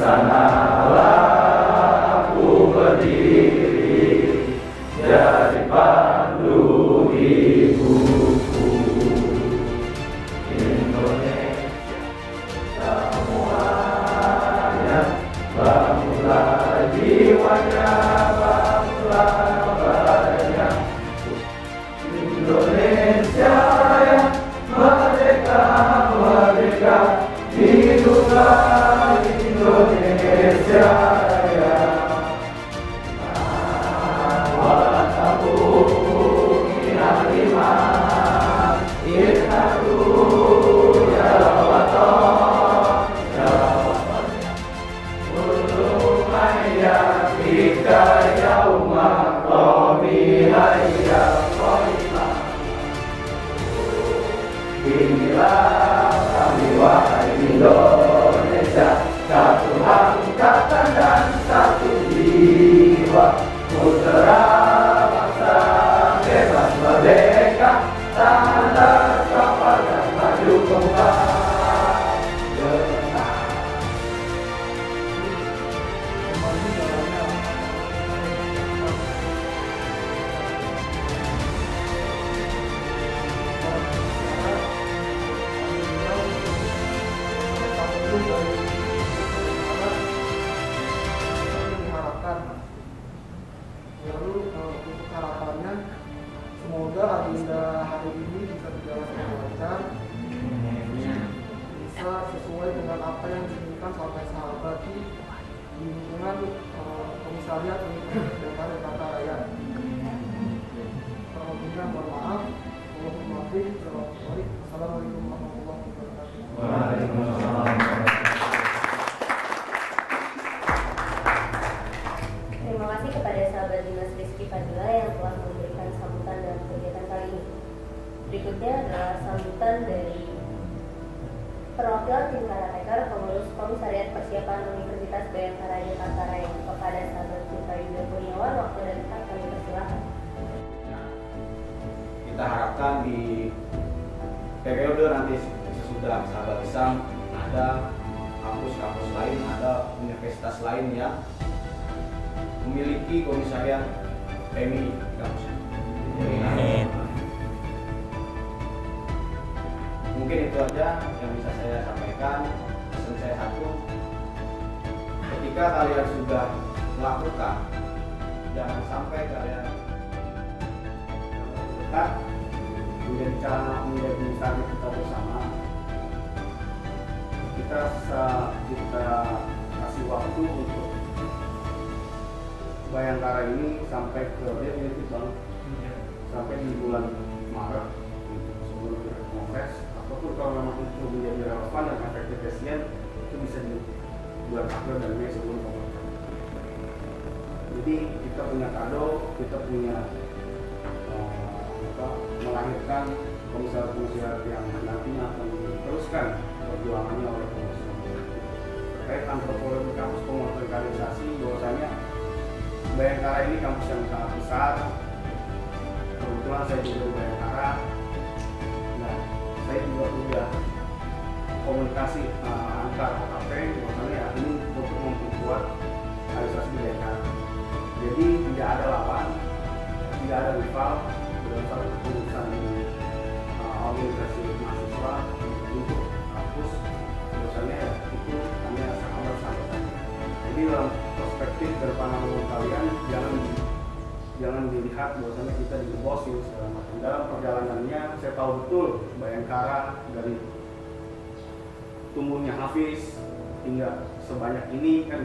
sanalah ku berdiri, jadi pandu hidupku. Indonesia semuanya, bangunlah jiwanya, bangunlah badannya. Indonesia Raya, merdeka, merdeka, hiduplah Indonesia Raya. Walau tabung inaliman, irhadu ya waton, ya waton. Ulum ayatika yauma qawmihaya qawmah. Inilah kami wahai Indonesia, satu angkatan dan satu jiwa, putra bangsa bebas merdeka, tanda kapal dan maju kembali. Lalu untuk harapannya, semoga agenda hari ini bisa berjalan dengan lancar, bisa sesuai dengan apa yang diinginkan sampai sahabat di lingkungan komisariat Universitas Jakarta Raya. Terlebihnya mohon maaf. Assalamualaikum warahmatullahi wabarakatuh. Waalaikumsalam. Terima kasih kepada sahabat Dinas Rizky Fadila yang telah memberikan sambutan dalam kegiatan kali ini. Berikutnya adalah sambutan dari perwakilan tim Karateker pengurus Komisariat Persiapan Universitas Bayangkara Jakarta Raya. Kepada sahabat Putra Yuda Kurniawan, waktu dan tempat kami persilakan. Kita harapkan di periode nanti sesudah sahabat Isam ada kampus-kampus lain, ada universitas lain yang memiliki komisariat PMI kampus. Mungkin itu aja yang bisa saya sampaikan. Pesan saya satu, ketika kalian sudah melakukan, jangan sampai kalian dekat menjadi target kita bersama. Kita kasih waktu untuk Bayangkara ini sampai ke sampai di bulan Maret sebelum kongres, ataupun kalau memang itu menjadi relevan dan efektif efisien, itu bisa di bulan April dan Mei sebelum kongres. Jadi kita punya kado, kita punya melahirkan komisariat yang nantinya akan diteruskan perjuangannya oleh komisariat terkait antropologi kampus pengorganisasi. Bahwasanya Bayangkara ini kampus yang sangat besar. Kebetulan saya juga di Bayangkara. Nah, saya juga punya komunikasi antar OKP. Bahwasanya ini untuk memperkuat organisasi di Bayangkara. Jadi tidak ada lawan, tidak ada rival dalam satu keputusan organisasi mahasiswa untuk kampus. Bahwasanya itu hanya sahabat-sahabat saja. Jadi dalam perspektif dari pandangan kalian, jangan dilihat bahwasanya kita dibosin segala macam. Dalam perjalanannya saya tahu betul Bayangkara dari tumbuhnya Hafiz hingga sebanyak ini kan,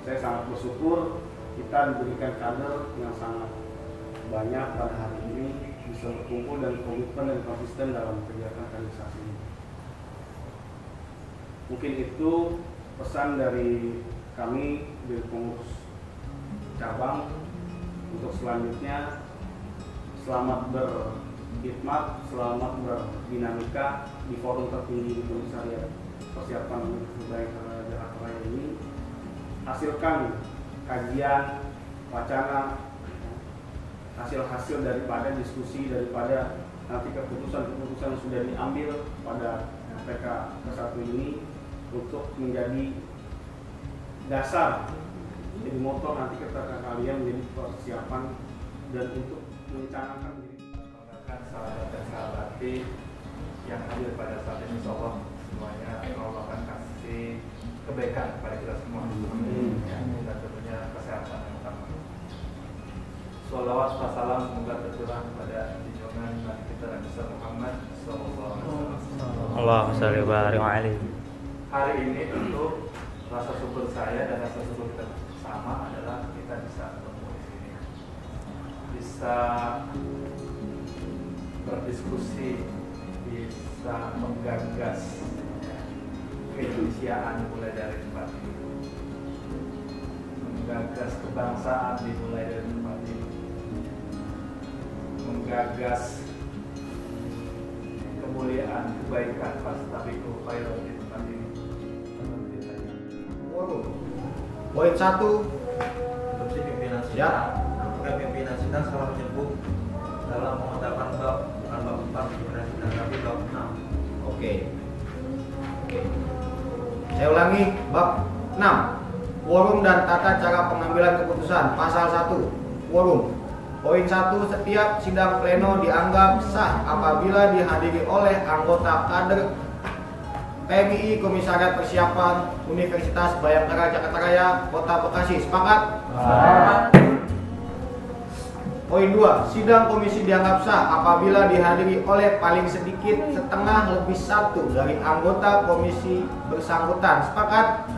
saya sangat bersyukur kita diberikan kader yang sangat banyak pada hari ini, bisa berkumpul dan komitmen dan konsisten dalam kegiatan organisasi ini. Mungkin itu pesan dari kami dari pengurus cabang. Untuk selanjutnya, selamat berkhidmat, selamat berdinamika di forum tertinggi di Komisariat Persiapan Universitas Jakarta Raya ini. Hasilkan kajian, wacana, hasil-hasil daripada diskusi, daripada nanti keputusan-keputusan yang sudah diambil pada PK ke-1 ini untuk menjadi dasar jadi motor nanti ketika kalian menjadi persiapan dan untuk merencanakan diri. Banggakan sahabat dan sahabati yang hadir pada saat ini, insyaallah semuanya Allah akan kasih kebaikan kepada kita semua. Ya, dan tentunya kesehatan yang utama. Sholawat wassalam semoga tercurah kepada junjungan Nabi kita Nabi Muhammad sallallahu alaihi wasallam. Allahumma shalli wa barik. Hari ini tentu rasa syukur saya dan rasa syukur kita bersama adalah kita bisa bertemu di sini, bisa berdiskusi, bisa menggagas keindonesiaan mulai dari tempat ini, menggagas kebangsaan dimulai dari tempat ini, menggagas kemuliaan, kebaikan, fastabiqul khairat di tempat ini. Poin 1. Instruksi pimpinan sidang. Apakah pimpinan sidang salah menyebut dalam mengatakan bab bukan bab 4 pimpinan sidang tapi bab 6. Oke. Saya ulangi bab 6. Quorum dan tata cara pengambilan keputusan. Pasal 1. Quorum. Poin 1. Setiap sidang pleno dianggap sah apabila dihadiri oleh anggota kader PMI Komisariat Persiapan Universitas Bayangkara Jakarta Raya Kota Bekasi. Sepakat? Poin 2. Sidang komisi dianggap sah apabila dihadiri oleh paling sedikit setengah lebih 1 dari anggota komisi bersangkutan. Sepakat?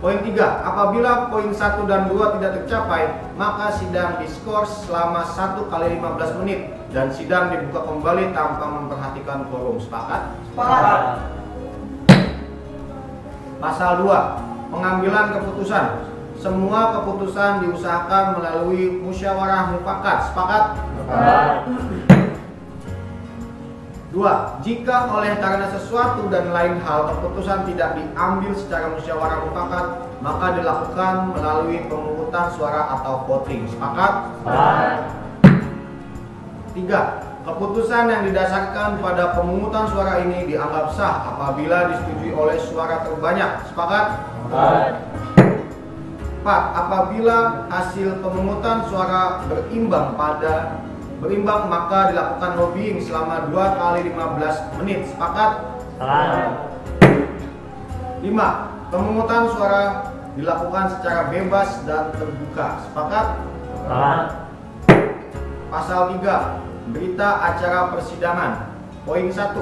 Poin 3. Apabila poin 1 dan 2 tidak tercapai, maka sidang diskors selama 1 kali 15 menit dan sidang dibuka kembali tanpa memperhatikan quorum. Sepakat? Sepakat. Pasal 2. Pengambilan keputusan. Semua keputusan diusahakan melalui musyawarah mufakat. Sepakat? Sepakat. 2. Jika oleh karena sesuatu dan lain hal keputusan tidak diambil secara musyawarah mufakat, maka dilakukan melalui pemungutan suara atau voting. Sepakat? Sepakat. 3. Keputusan yang didasarkan pada pemungutan suara ini dianggap sah apabila disetujui oleh suara terbanyak. Sepakat? Sepakat. 4. Apabila hasil pemungutan suara berimbang maka dilakukan lobbying selama 2 kali 15 menit. Sepakat? Sepakat. 5. Pemungutan suara dilakukan secara bebas dan terbuka. Sepakat? Sepakat. Pasal 3. Berita acara persidangan. Poin 1.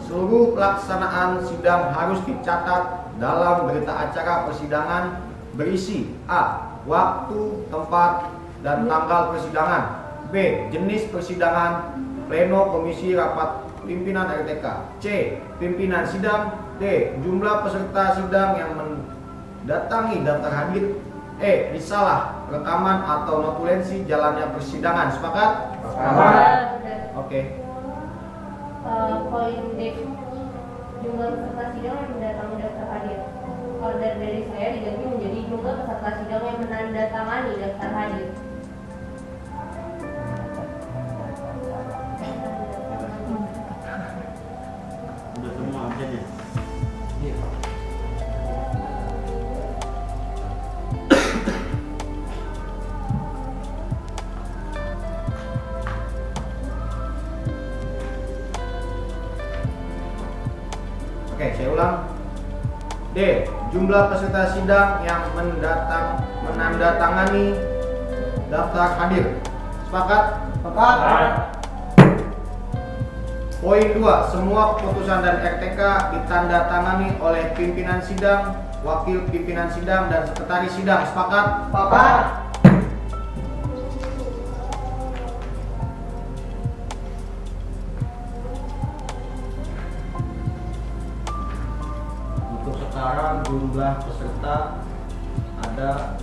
Seluruh pelaksanaan sidang harus dicatat dalam berita acara persidangan berisi A. Waktu, tempat, dan tanggal persidangan. B. Jenis persidangan, pleno, komisi, rapat pimpinan RTK. C. Pimpinan sidang. D. Jumlah peserta sidang yang mendatangi daftar hadir. E. Risalah, rekaman atau notulensi jalannya persidangan. Sepakat? Sepakat. Oke. Poin D. Jumlah peserta sidang yang mendatangi daftar hadir. Kalau dari saya diganti menjadi jumlah peserta sidang yang menandatangani daftar hadir. Udah semua absennya. Oke, saya ulang. D. Jumlah peserta sidang yang menandatangani daftar hadir. Sepakat? Sepakat. Poin 2. Semua keputusan dan RTK ditandatangani oleh pimpinan sidang, wakil pimpinan sidang, dan sekretaris sidang. Sepakat? Sepakat. Untuk sekarang jumlah peserta ada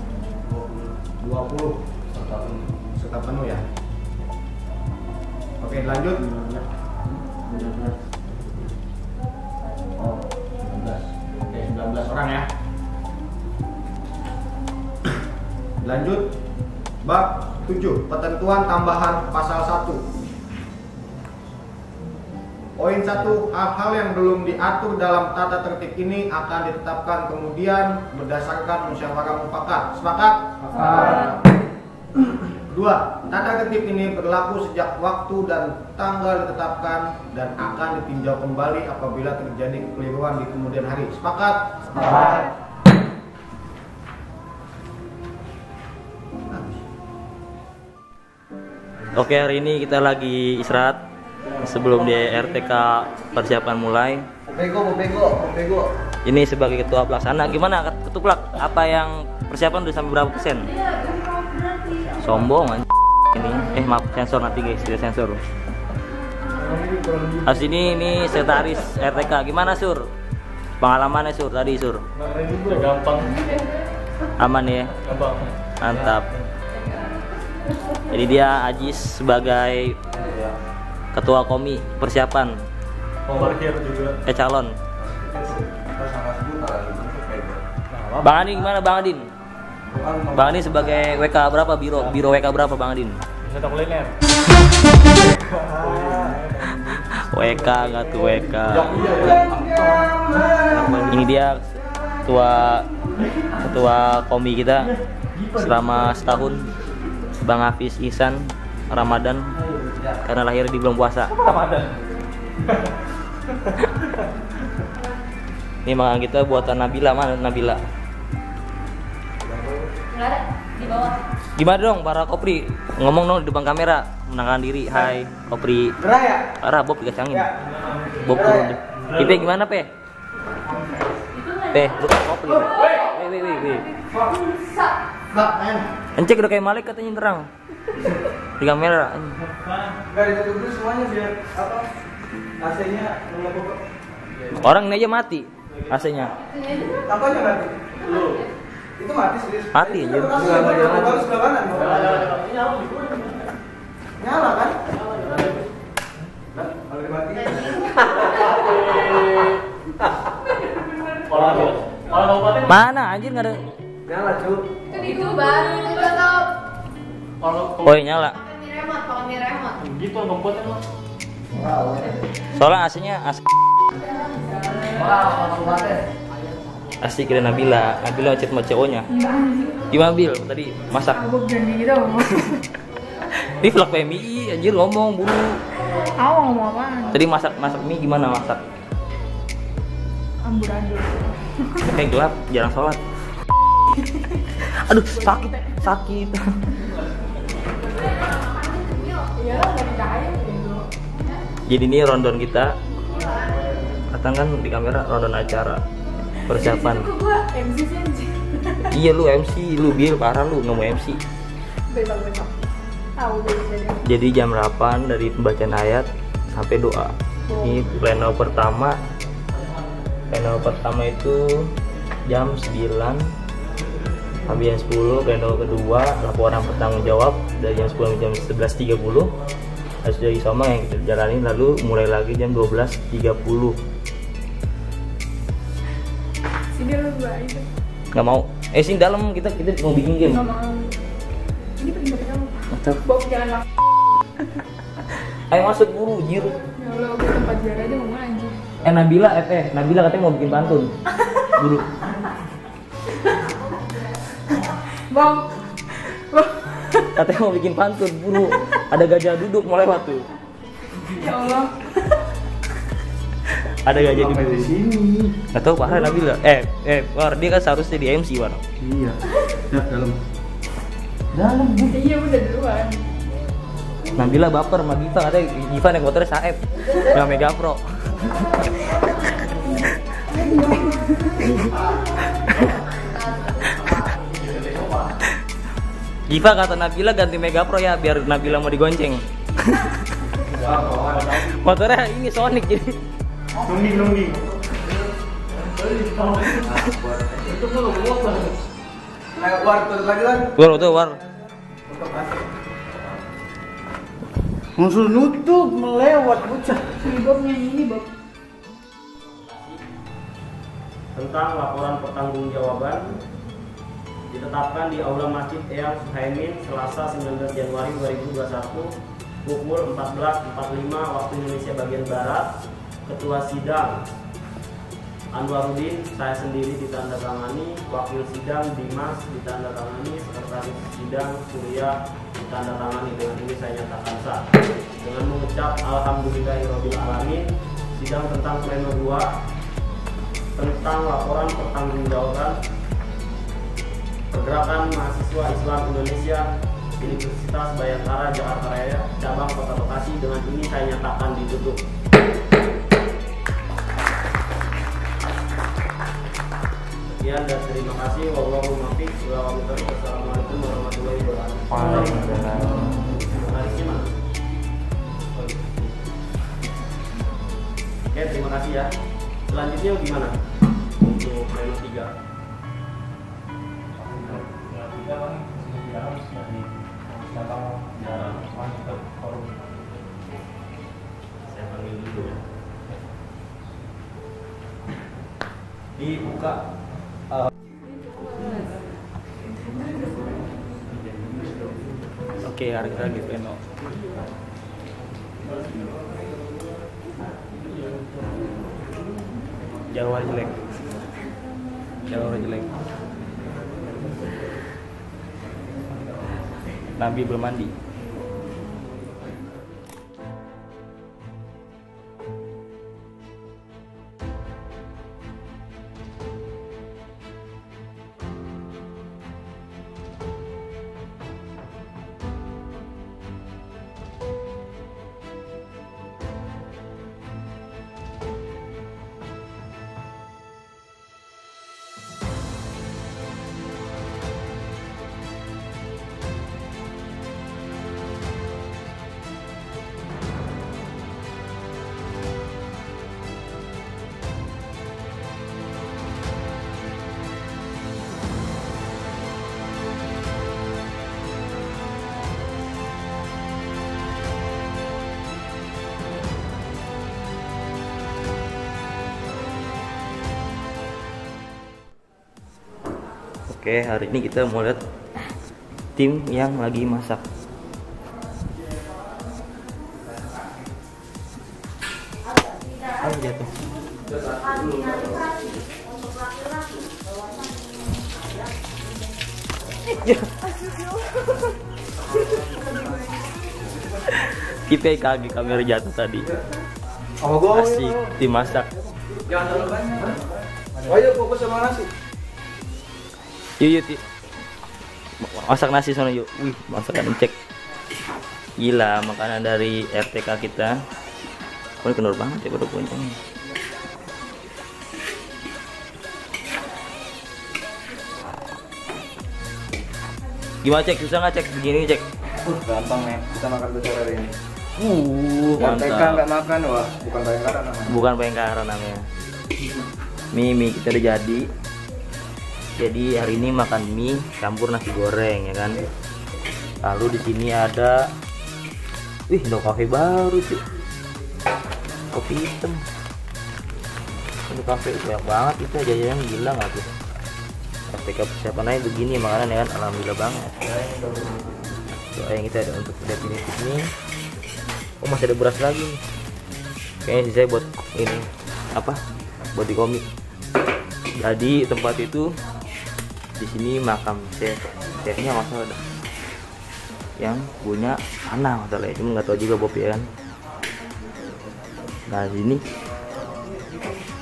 20 serta penuh ya. Oke, lanjut. 19. Oh, 19. Oke, 19 orang ya. Lanjut. Bab 7. Ketentuan tambahan pasal 1. Poin 1, hal-hal yang belum diatur dalam tata tertib ini akan ditetapkan kemudian berdasarkan musyawarah mufakat. Sepakat? Sepakat. 2. Tata tertib ini berlaku sejak waktu dan tanggal ditetapkan dan akan ditinjau kembali apabila terjadi kekeliruan di kemudian hari. Sepakat? Sepakat. Oke, hari ini kita lagi istirahat sebelum di RTK persiapan mulai. Bego. Ini sebagai ketua pelaksana, gimana ketuplak? Apa yang persiapan udah sampai berapa persen? Sombong anjing ini. Maaf, sensor nanti guys, tidak sensor. Habis ini sekretaris RTK. Gimana Sur? Pengalamannya Sur tadi Sur? Gampang. Aman ya? Gampang. Mantap. Jadi dia Ajis sebagai ketua komi persiapan. Parkir juga. Calon. Bang Adin gimana Bang Adin? Bang Adin sebagai WK berapa? Biro WK berapa Bang Adin? Wisata kuliner. WK nggak tuh WK. Ini dia ketua komi kita selama setahun, Bang Hafiz Ihsan Ramadan, karena lahir di bulan puasa. Ramadan. Ini makan kita buatan Nabila. Mana Nabila? Nggak ada di bawah. Gimana dong para Kopri? Ngomong dong di depan kamera, menangkan diri. Hai Kopri. Geraya. Arah Bob dikacangin. Bob turun deh. Ipe gimana Pe? Pe, lu kan Kopri. Weh. Encek udah kayak Malik katanya terang. Di kamera. Enggak ditutup dulu semuanya biar apa? AC-nya ngebuka. Orang ini aja mati AC-nya. Apanya mati? Itu mati serius. Mati aja. Baru sebelah kanan. Nyala kan? Kalau dimatiin. Mana anjir enggak ada. Nyala, Cuk. Kan itu baru tutup. Oh, iya, nyala. Pakai remote. Gitu komputer mah. Soalnya AC-nya asik kira Nabila ngechat sama cowoknya. Gimana Bil? Tadi masak. Aku janji gitu ngomong. Ini vlog PMI anjir ngomong bulu. Aku ngomong apaan? Tadi masak mie gimana masak? Amburadul. Kayak gelap, jarang sholat. Aduh, sakit. Iya, nggak percaya. Jadi ini rondon kita. Datang kan di kamera rondon acara persiapan. Kok gua MC sih anjing? Iya lu MC, lu Bil parah lu nggak mau MC. Besok. Tahu beda. Jadi jam 8 dari pembacaan ayat sampai doa. Ini pleno pertama. Pleno pertama itu jam 9 sampai jam 10. Pleno kedua laporan bertanggung jawab dari jam 10 sampai jam 11.30. Harus dari Soma yang kita jalani, lalu mulai lagi jam 12.30. Sini lu gua itu. Nggak mau. Sini dalam kita mau bikin game. Nggak mau. Ini pengen kamu. Mantap. Bob jangan lah. Ayo masuk buru, jir. Ya Allah, gua tempat biar aja ngomong anjing. Nabila katanya mau bikin pantun. Buru. Bang. Katanya mau bikin pantun, buru. Ada gajah duduk mau lewat tuh. Ya Allah. Ada gajah duduk. Di sini. Gak tau parah Nabila. War, dia kan seharusnya di MC, War. Iya. Lihat dalam. Iya udah duluan. Nabila baper sama Giva, katanya Giva yang motornya Saeb. Yang Mega Pro. Giva kata Nabila ganti Mega Pro ya biar Nabila mau digonceng. Motornya ini Sonic jadi. Nunggi. Ayo war tutup lagi kan? War. Musuh nutup melewat bocah. Si Bob nyanyi ini Bob. Tentang laporan pertanggungjawaban ditetapkan di Aula Masjid Eyang Suhaimin Selasa 19 Januari 2021 pukul 14.45 waktu Indonesia bagian Barat Ketua sidang Anwarudin, saya sendiri ditandatangani. Wakil sidang Dimas ditandatangani. Sekretaris sidang Surya ditandatangani. Dengan ini saya nyatakan sah. Dengan mengucap alhamdulillahirabbil alamin, sidang tentang pleno 2 tentang laporan pertanggungjawaban Pergerakan Mahasiswa Islam Indonesia Universitas Bayangkara Jakarta Raya cabang Kota Bekasi, dengan ini saya nyatakan ditutup. Sekian dan terima kasih. Wallahul muwaffiq. Wassalamualaikum warahmatullahi wabarakatuh. Waalaikumsalam. Garisnya mana? Oke, terima kasih ya. Selanjutnya gimana untuk pleno 3? Saya panggil dulu ya. Dibuka. Oke, hari kita di pleno. Jawa jelek. Nabi belum mandi. Oke, hari ini kita mau lihat tim yang lagi masak. Oh, jatuh. Kita kaget kamera jatuh tadi. Asik dimasak. Jangan terlalu banyak. Ayo fokus sama nasi. Yuk, masak nasi sana yuk. Wih, masakan cek. Gila, makanan dari RTK kita. Oh, ini kenur banget ya pada poncengnya. Gimana cek? Susah nggak cek begini cek? Gampang nih, kita makan besar hari ini. Mantap. RTK nggak makan, wah, bukan Bayangkara namanya. Bukan Bayangkara namanya. Mie kita udah jadi. Jadi hari ini makan mie campur nasi goreng ya kan. Lalu di sini ada, wih, Indo Cafe baru sih. Kopi hitam. Indo Cafe banyak banget itu jajanan, gila nggak tuh? RTK persiapannya begini makanan ya kan, alhamdulillah banget. Doa yang kita ada untuk definitif nih. Oh, masih ada beras lagi nih. Kayaknya sih saya buat ini apa? Buat di komik. Jadi tempat itu di sini makam chefnya masalah ada yang punya tanah masalah ya, cuma nggak tahu juga Bob ya kan. Nah sini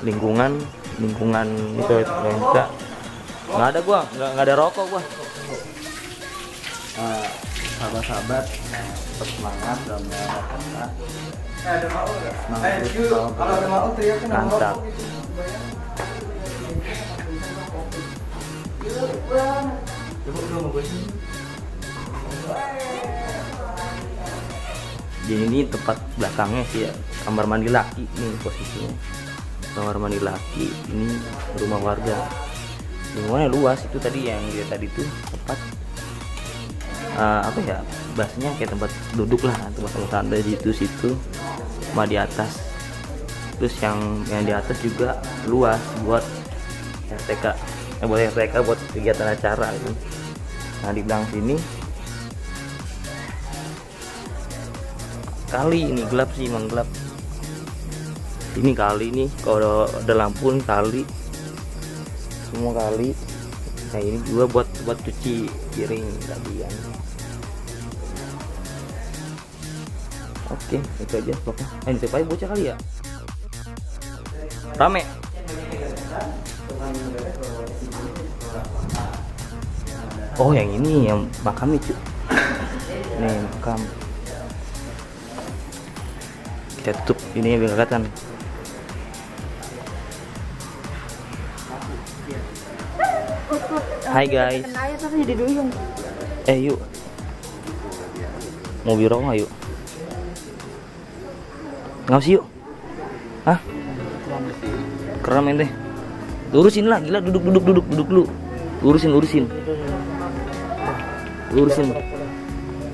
lingkungan itu nggak ada gua, nggak ada rokok gua. Sahabat-sahabat tetap semangat dalam menjalankan Ada mau nggak? Kalau ada mau teriakin mantap. Jadi ini tempat belakangnya sih ya, kamar mandi laki nih posisinya. Kamar mandi laki, ini rumah warga. Lingkungannya luas, itu tadi yang dia tadi tuh tempat apa ya, bahasanya kayak tempat duduk lah, tempat santai di situ sama di atas. Terus yang di atas juga luas buat RTK. Buat RTK buat kegiatan acara gitu. Nah di belakang sini kali ini gelap sih, emang gelap. Ini kali nih, kalau ada lampu nih kali, semua kali. Nah ini juga buat cuci piring tadian. Oke, itu aja pokoknya. Ini siapa bocah kali ya? Rame. Oh yang ini yang makam itu. Nih makam. Kita tutup ini biar kelihatan. Hai guys. Yuk. Mau biro nggak yuk? Ngapa sih yuk? Hah? Keren ente. Lurusin lah, gila, duduk lu. Lurusin.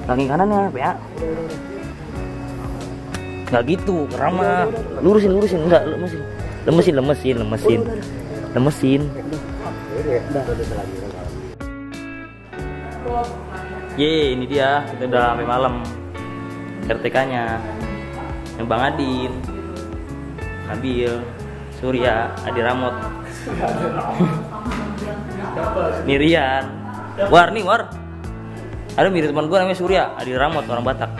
Kaki kanannya, PA. Nggak gitu, kerama. Lurusin, enggak, lemesin. Ye, ini dia, kita udah sampai malam. RTK-nya. Yang Bang Adin, Nabil, Surya, Adi Ramot, Mirian, War. Ada mirip teman gue namanya Surya, Adi Ramot, orang Batak.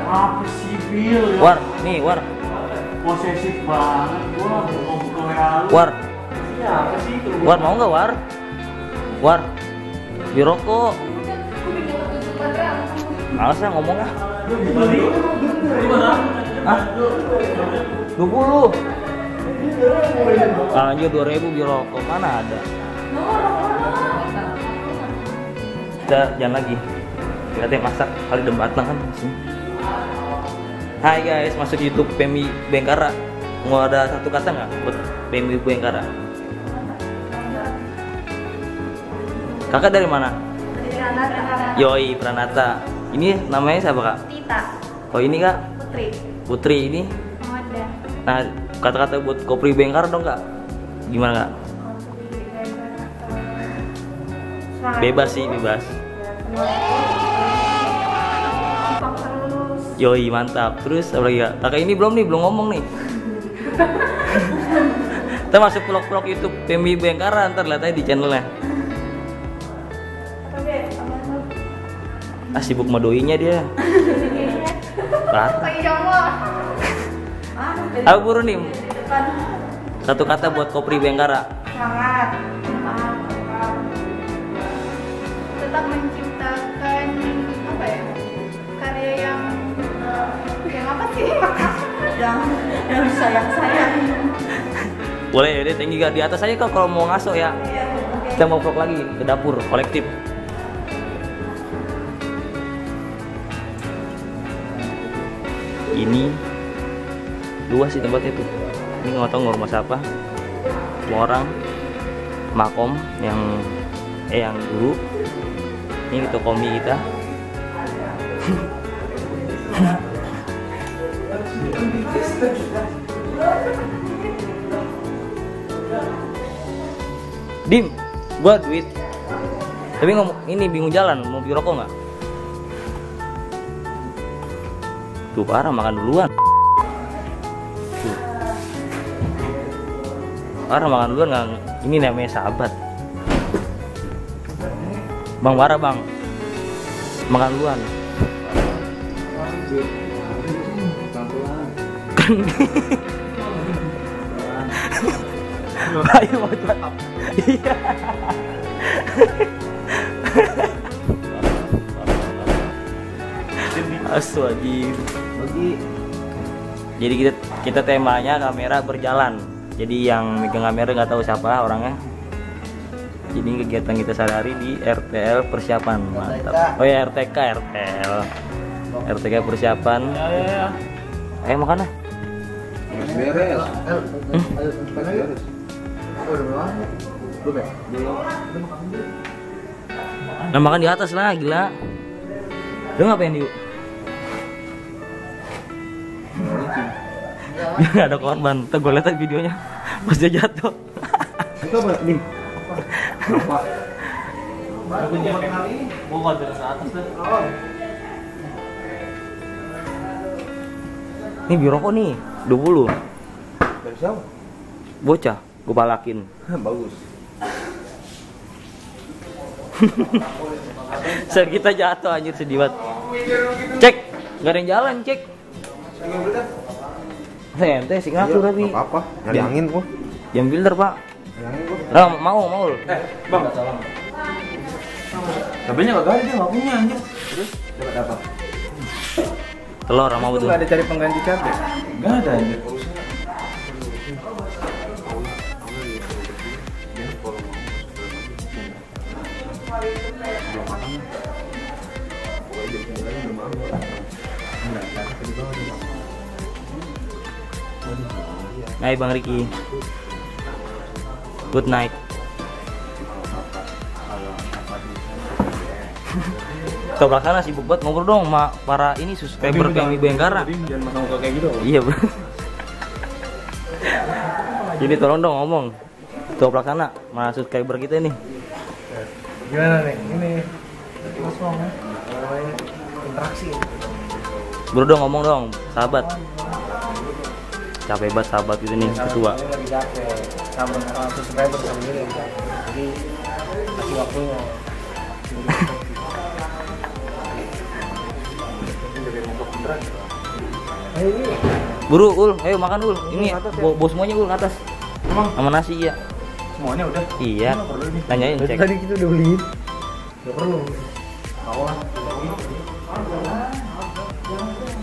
Apa sih Bil? War. Posesif banget, gua mau buka WA lu. War. Siapa sih itu? War mau nggak War? Di rokok. Males ya ngomong ah. Ah? 20. Anjir 2000 di rokok mana ada? Kita jangan lagi. Kita masak kali udah batang kan sini. Hai guys, masuk YouTube PMI Bengkara. Mau ada satu kata nggak buat PMI Bengkara? Kakak dari mana? Yoi, Pranata. Ini namanya siapa kak? Tita. Oh ini kak? Putri ini? Ada. Nah kata-kata buat Kopri Bengkara dong kak? Gimana kak? Bebas sih, bebas. Yoi, mantap. Terus apa lagi kak? Kakak ini belum ngomong nih. Kita masuk vlog-vlog YouTube PMI Bengkara, ntar lihat aja di channelnya. Sibuk madoinya dia. Aku buru nih. Satu kata buat Kopri Bengkara. Semangat. Tetap menciptakan apa ya? Karya yang apa sih? yang sayang. Boleh deh, tinggi di atas aja kak kalau mau ngaso ya. Kita mau vlog lagi ke dapur kolektif. Ini luas sih tempatnya tuh. Ini nggak tahu rumah siapa. Semua orang makom yang dulu. Ini gitu komi kita. Dim, gua duit. Tapi ngomong ini bingung jalan, mau beli rokok nggak? Tuh parah makan duluan. Tuh. Parah makan duluan nggak? Ini namanya sahabat. Bang parah bang. Makan duluan. Ayo mau cepat. Iya. Aswajib. Jadi kita temanya kamera berjalan. Jadi yang megang kamera nggak tahu siapa orangnya. Jadi kegiatan kita sehari di RTL persiapan, mantap. Oh ya RTK persiapan. Ya. Ayo makan lah. Beres. Nah makan di atas lah, gila. Lu ngapain yuk? Biar gak ada korban. Ntar gue liat videonya pas dia jatuh. Itu apa nih? Apa? Aku jepit kali. Gua nggak dari atas deh. Ini biro kok nih 20. Siapa? Bocah, gue palakin. Bagus. Set kita jatuh anjir, sedih banget. Cek, gak ada yang jalan, cek. Ente Singapura tapi. Apa? Nyari angin kok. Jam builder, Pak. Nyari angin kok. Ram, mau. Bang. Cabenya kagak ada, dia enggak punya anjir. Terus dapat apa? Telur mau Itu tuh. enggak ada cari pengganti cabe. Enggak ada anjir. Hai Bang Riki. Good night. Kau sana sibuk banget ngobrol dong sama para ini subscriber kami Bayangkara. Jangan makan muka kayak gitu. Iya bro. Jadi tolong dong ngomong. Ketua pelaksana, sama subscriber kita nih. Gimana nih? Ini Mas Wong ya? Interaksi. Bro dong ngomong dong, sahabat. Capek banget sahabat gitu nih ketua. Ini lagi capek. Sama subscriber sama ini. Jadi kasih waktunya. Buru Ul, ayo makan Ul. Ini bawa semuanya Ul ke atas. Sama nasi ya. Semuanya udah. Iya. Tanyain cek. Tadi kita udah beliin. Gak perlu. Mau lah.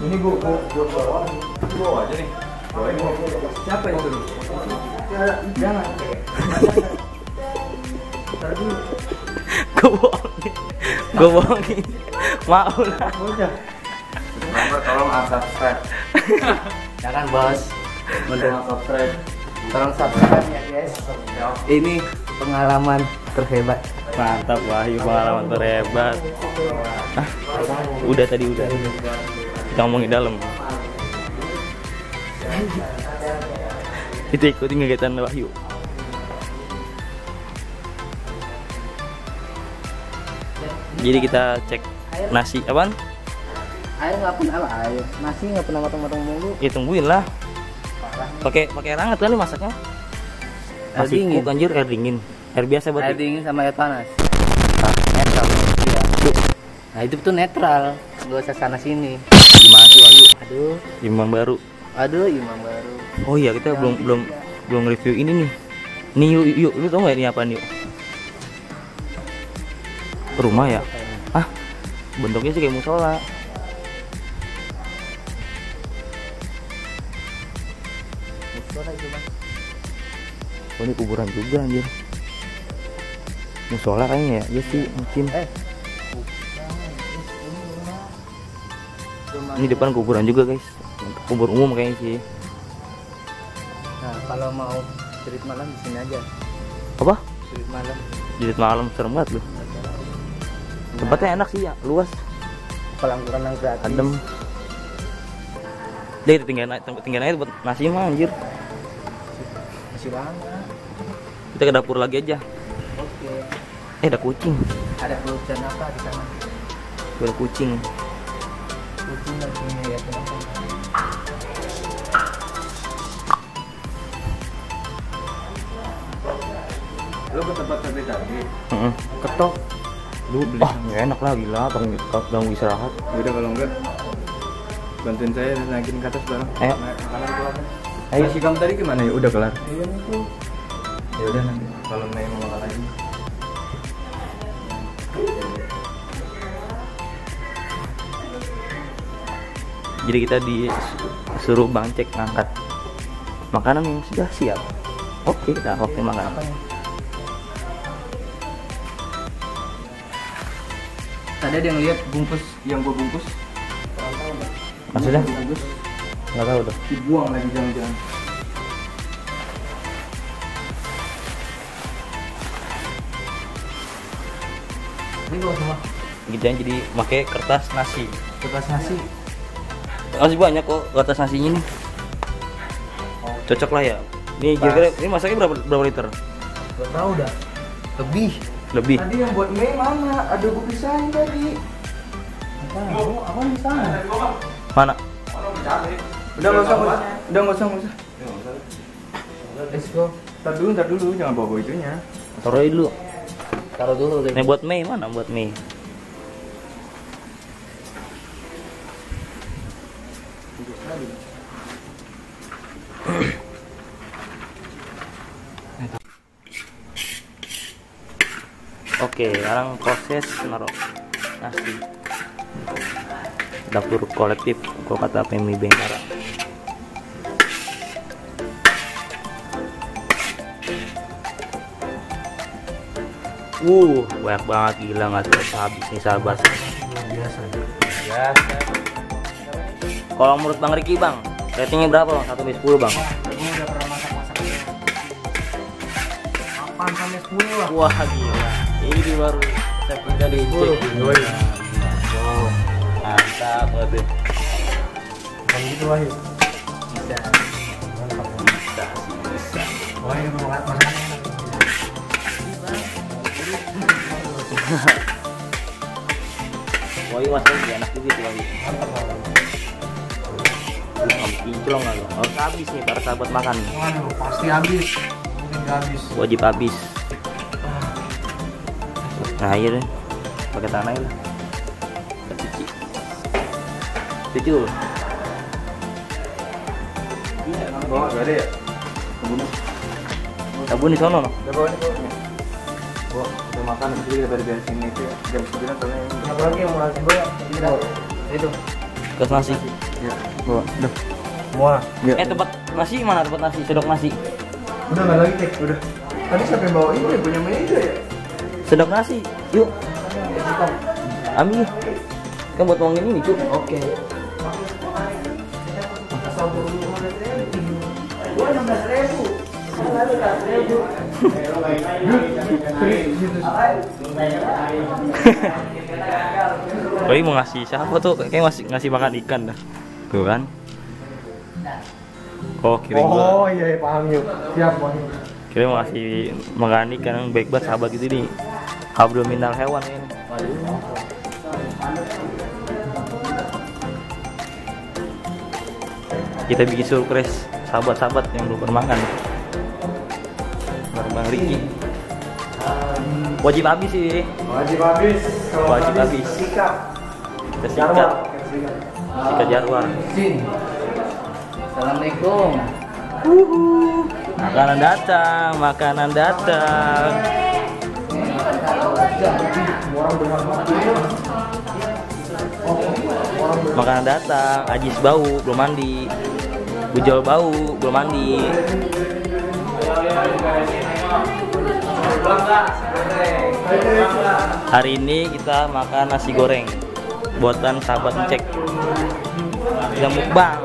Ini gua bawa aja nih. Bawain gua. Siapa yang suruh? Jangan. Gue bohongin. Mau lah. Udah. Tolong unsubscribe. Jangan bos. Tolong subscribe. Tolong subscribe ya guys. Ini pengalaman terhebat. Mantap Wahyu, pengalaman terhebat. Ah, udah tadi udah. Kita ngomongin dalam. Itu ikutin kegiatan Wahyu. Jadi kita cek nasi apaan? Air nggak pernah air. Nasi nggak pernah matang-matang mulu. Ya tungguin lah. Pakai air hangat kan nih masaknya? Air Masih dingin. cook anjir, air dingin. Air biasa Air berarti. dingin sama air panas. Netral. Iya. Nah itu tuh netral. Gak usah sana sini. Gimana sih Wahyu? Aduh. Imam baru. Aduh imam baru. Oh iya, kita belum review ini nih. Nih yuk, lu tau nggak ini apa nih? Rumah ya? Ah, bentuknya sih kayak musola. Musola itu bang. Oh ini kuburan juga anjir. Musola kayaknya ya, iya sih mungkin. Ini depan kuburan juga guys. Kubur umum kayaknya sih. Nah kalau mau cerit malam di sini aja. Apa? Cerit malam. Jadi malam serem banget loh. Tempatnya enak sih ya, luas. Kolam-kolam yang gratis. Adem. Dia tinggal naik buat nasi mah anjir. Masih banget. Kita ke dapur lagi aja. Oke. Ada kucing. Ada pelucan apa di sana? Ada kucing. Kucing lagi ngeliatin apa? Lu ke tempat cabe tadi. Ketok. Lu beli. Ah, nggak enak lah gila, ganggu istirahat. Udah kalau enggak bantuin saya naikin ke atas bareng. Ayo. Ayo. Si kamu tadi gimana ya? Udah kelar. Iya itu. Ya udah nanti kalau Mei mau makan lagi. Jadi kita disuruh Bang Cek ngangkat makanan yang sudah siap. Oke, kita oke makan. Tadi ada yang lihat Bungkus yang gua bungkus. Maksudnya? Bungkus. Nggak tahu tuh. Dibuang lagi jangan-jangan. ini gua semua. Gitu yang jadi pakai kertas nasi. Kertas nasi. Masih banyak kok kertas nasinya nih. Cocok lah ya. Nih kira-kira ini masaknya berapa liter? Gak tahu dah. Lebih. Lebih. Tadi yang buat Mei mana? Ada gua pisahin tadi. Apa di sana? Mana? Udah nggak usah. Let's go. Ntar dulu, jangan bawa itunya. Taruh dulu. Taruh dulu. Ini buat Mei, mana buat Mei? Oke, sekarang proses naruh nasi. Dapur kolektif, kalau kata PMI Bengkara. Banyak banget, gila, nggak terus habis nih sahabat. Biasa. Kalau menurut Bang Riki, Bang, ratingnya berapa Bang? 1/10 Bang? Gue udah pernah masak-masak 8/10 lah. Wah gila, ini baru saya kita dicek. Oh, Mantap banget. kalau gitu Wahyu. Bisa. Mantap. Bisa. Wahyu mau masakan enak. Wah, masaknya enak juga tuh lagi. Kinclong nggak lo? Harus habis nih para sahabat makan. Waduh, pasti habis. Mungkin nggak habis. Wajib habis. Nah, iya deh. Pakai tanah lah. Cuci. Cuci dulu. Bawa gak ada ya? Sabun di sono. Udah bawa nih. Bawa, udah makan sendiri dari bensin itu ya. Jam 9 soalnya ini. Apa lagi yang mau nasi bawa? Itu. Kes nasi. Ya, bawa. Udah. Semua. Ya. Tempat nasi mana? Tempat nasi, sedok nasi. Udah nggak lagi cek, udah. Tadi siapa yang bawa ini? Punya meja ya? Sedok nasi. Yuk. Ambil. Kan buat uangin ini, Cuk. Oke. Koi mau ngasih siapa tuh? Kayak masih ngasih makan ikan dah. Tuh kan. Oh, kira Oh iya, paham yuk. Siap Wahyu. kira mau ngasih makan ikan yang baik banget sahabat gitu nih. Abdominal hewan ini. Kita bikin surprise sahabat-sahabat yang belum pernah makan. Bang Riki. Wajib habis sih. Wajib habis. Wajib habis. Sikat. Kita sikat. Sikat jarwar. Assalamualaikum. Makanan datang, makanan datang. Makanan datang, Ajis bau, belum mandi. Bujol bau, belum mandi. Hari ini kita makan nasi goreng buatan sahabat cek. Kita mukbang.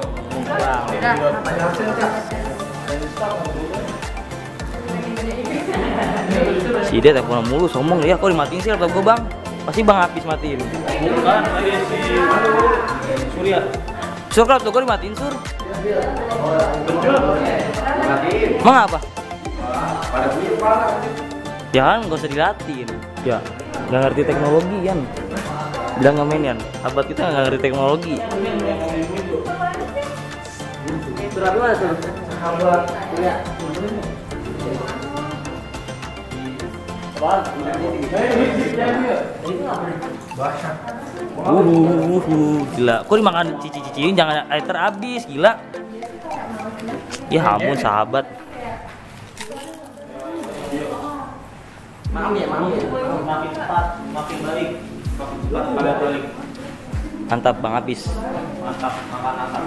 Si dia telepon mulu, sombong dia. Kok dimatiin sih laptop gue bang? Pasti bang habis matiin. Bukan, lagi si Surya. Sur, laptop gue dimatiin sur. Emang apa? Jangan, gak usah dilatin. Ya, nggak ngerti teknologi kan. Bilang nggak main kan. Sahabat kita nggak ngerti teknologi. Berapa mana tuh? Sahabat punya. Gila. Kok dimakan cici-ciciin jangan air terhabis, gila. Ya ampun sahabat. Makin cepat, makin balik, balik. Mantap bang habis. Mantap, makan mantap.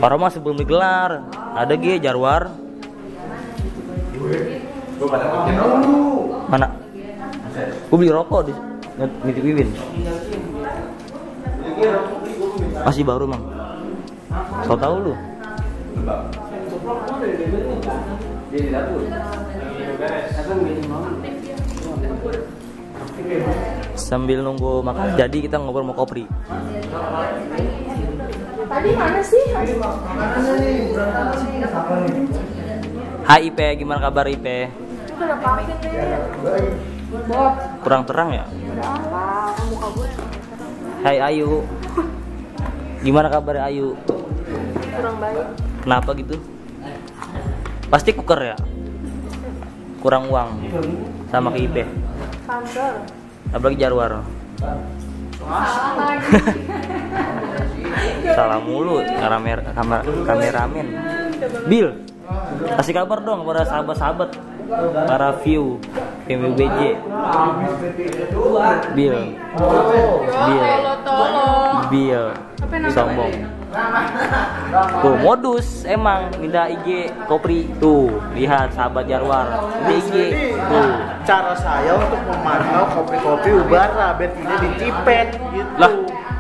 Paroma sebelum digelar ada G jarwar. Mana? Gue beli rokok di Nitip Wiwin. Masih baru mang. So tau lu? Sambil nunggu makan, jadi kita ngobrol sama Kopri. Tadi mana sih? Hai Ipe, gimana kabar Ipe? Kenapa? Bob. Kurang terang ya? Muka gue. Hai Ayu. Gimana kabar Ayu? kurang baik. Kenapa gitu? Pasti kuker ya. Kurang uang sama KIP. Kantor. Apalagi Jarwar. Salah mulu kameramen. Bill, kasih kabar dong kepada sahabat-sahabat para view PMUBJ. Bill, sombong. Tuh modus emang minta IG Kopri tuh, lihat sahabat Jarwar di IG tuh. Cara saya untuk memantau kopi-kopi Ubara betinya dicipet gitu. Lah,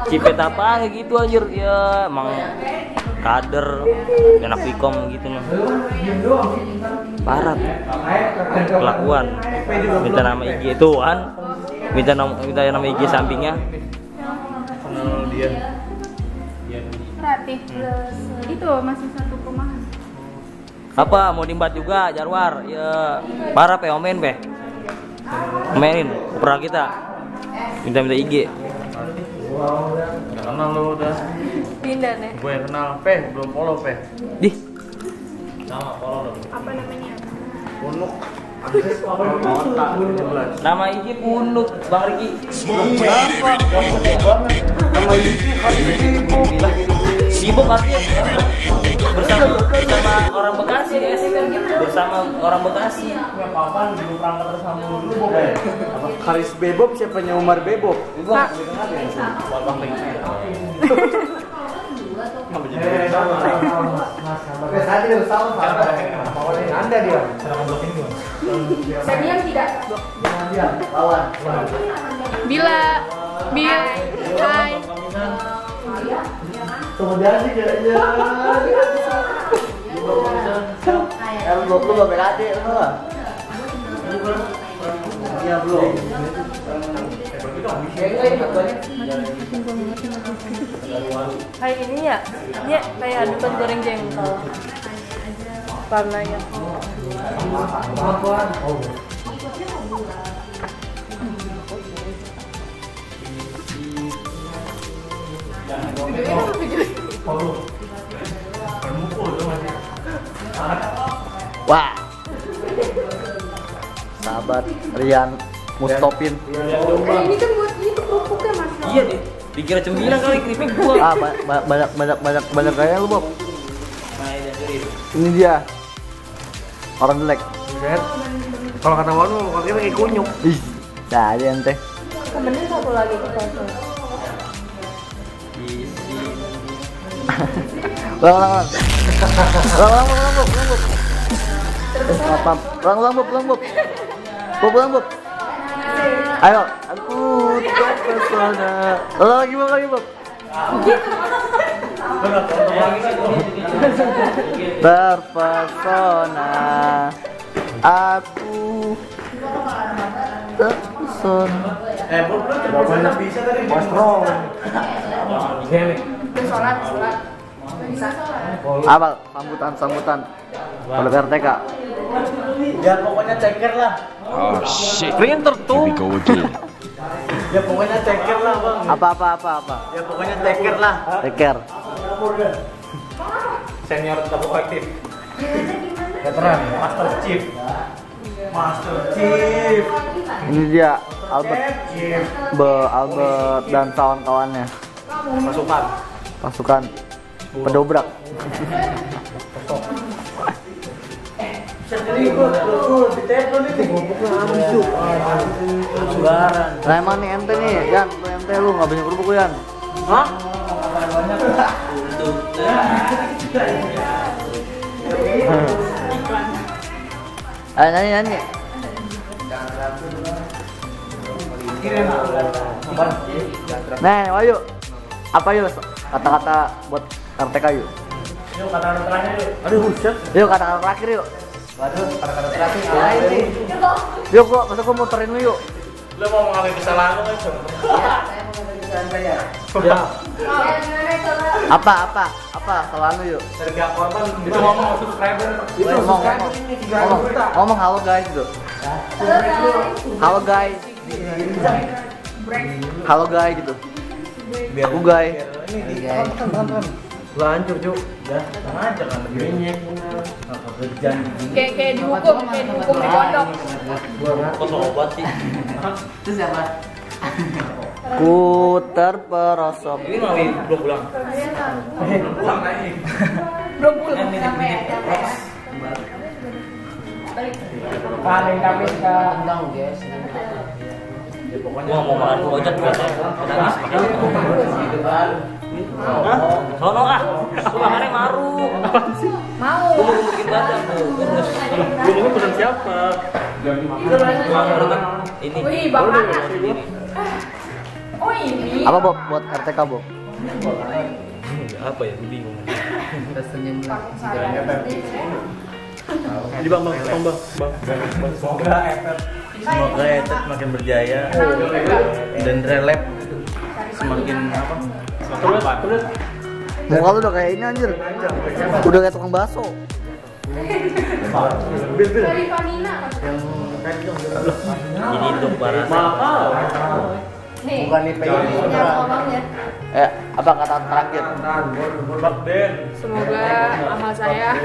cipet apa kayak gitu anjir ya, emang kader enak Wikom gitu mah. Parah tuh kelakuan. Minta nama IG tuhan, minta nama IG sampingnya. Kenal dia. Kreatif plus itu masih satu perumahan. Apa mau dimbat juga Jarwar? Ya parah pe, omen pe. Omenin pernah kita minta IG. Gak kenal lu udah. Pindah nih. Gue yang kenal Pe, belum follow Pe. Dih. Nama follow dong. Apa namanya? Punuk. Nama IG Punuk Bang Riki. Nama IG Sibuk artinya bersama orang Bekasi guys. Bersama orang Bekasi. Apaan belum pernah ketemu sama dulu Karis Bebob siapanya Umar Bebob? Itu Anda dia. Senior tidak. Lawan. Bila. Hai. Kemudian sih kayaknya. Lu gak berade lu lah. Iya belum. Hai ini ya. Ini kayak adukan goreng jengkol. Warnanya. Wah, sahabat Rian Mustopin. Ini kan buat itu kerupuknya mas. Iya deh, dikira cembilan kali keripik gua. Ah, banyak gaya lu, Bob. Ini dia orang jelek. Kalau kata Wanu, kakinya kayak kunyuk. Ih, dah aja ente. Kemudian satu lagi kita. Ulang. Bob. Ayo, aku terpesona. Lagi Bob. Terpesona. Aku terpesona. Bob lu terpesona bisa tadi Mastro. Sholat. Bisa. Apa? Sambutan. Kalau RTK. Ya pokoknya ceker lah. Oh shit. Printer tuh. Here we go again. Ya pokoknya ceker lah bang. Apa? Ya pokoknya ceker lah. Teker. Senior tetap efektif. Veteran, Master Chief. Ini dia Albert dan kawan-kawannya. Pasukan pedobrak. Nah emang nih ente nih, Yan, lu ente lu nggak banyak kerupuk Yan. Hah? Ayo nyanyi. Nah, ayo. Apa yuk kata-kata buat RTK yuk? Yuk kata-kata terakhir yuk. Aduh, buset. Yuk kata-kata terakhir yuk. Waduh, kata-kata terakhir ya ini. Yuk gua muterin lu yuk. Lu mau mengambil kesalahan lu kan? Ya. Apa kesalahan lu yuk? Dari pihak korban itu ngomong subscriber. Ngomong halo guys gitu. Halo guys. Halo guys gitu. Aku guys. Ini hancur, Cuk. Ya, sengaja kan lebih kerjaan Kayak dihukum di pondok. Kok sobat sih? Itu siapa? Ku terperosok. Ini mau belum pulang. Pulang naik. Belum pulang. Paling kami sudah Tendang guys. Gua mau makan ojek biasa. Nangis makan. Gitu kan. Sono ah. Aku makannya maru. Mau. Gua mau bikin badan tuh. Terus ini pesan siapa? ini. Wih, bapaknya. Oh ini. Apa Bob? Buat RTK Bob? Apa ya? Bingung. Senyum lah. Jadi bang. Semoga Etet makin berjaya dan relap semakin apa? Terus. Muka lu udah kayak ini anjir. Udah kayak tukang bakso. Dari Vanina. Ini untuk para Mahal. Nih. Bukan nih pengen Tolongnya. apa kata terakhir? Bakden. Semoga amal saya.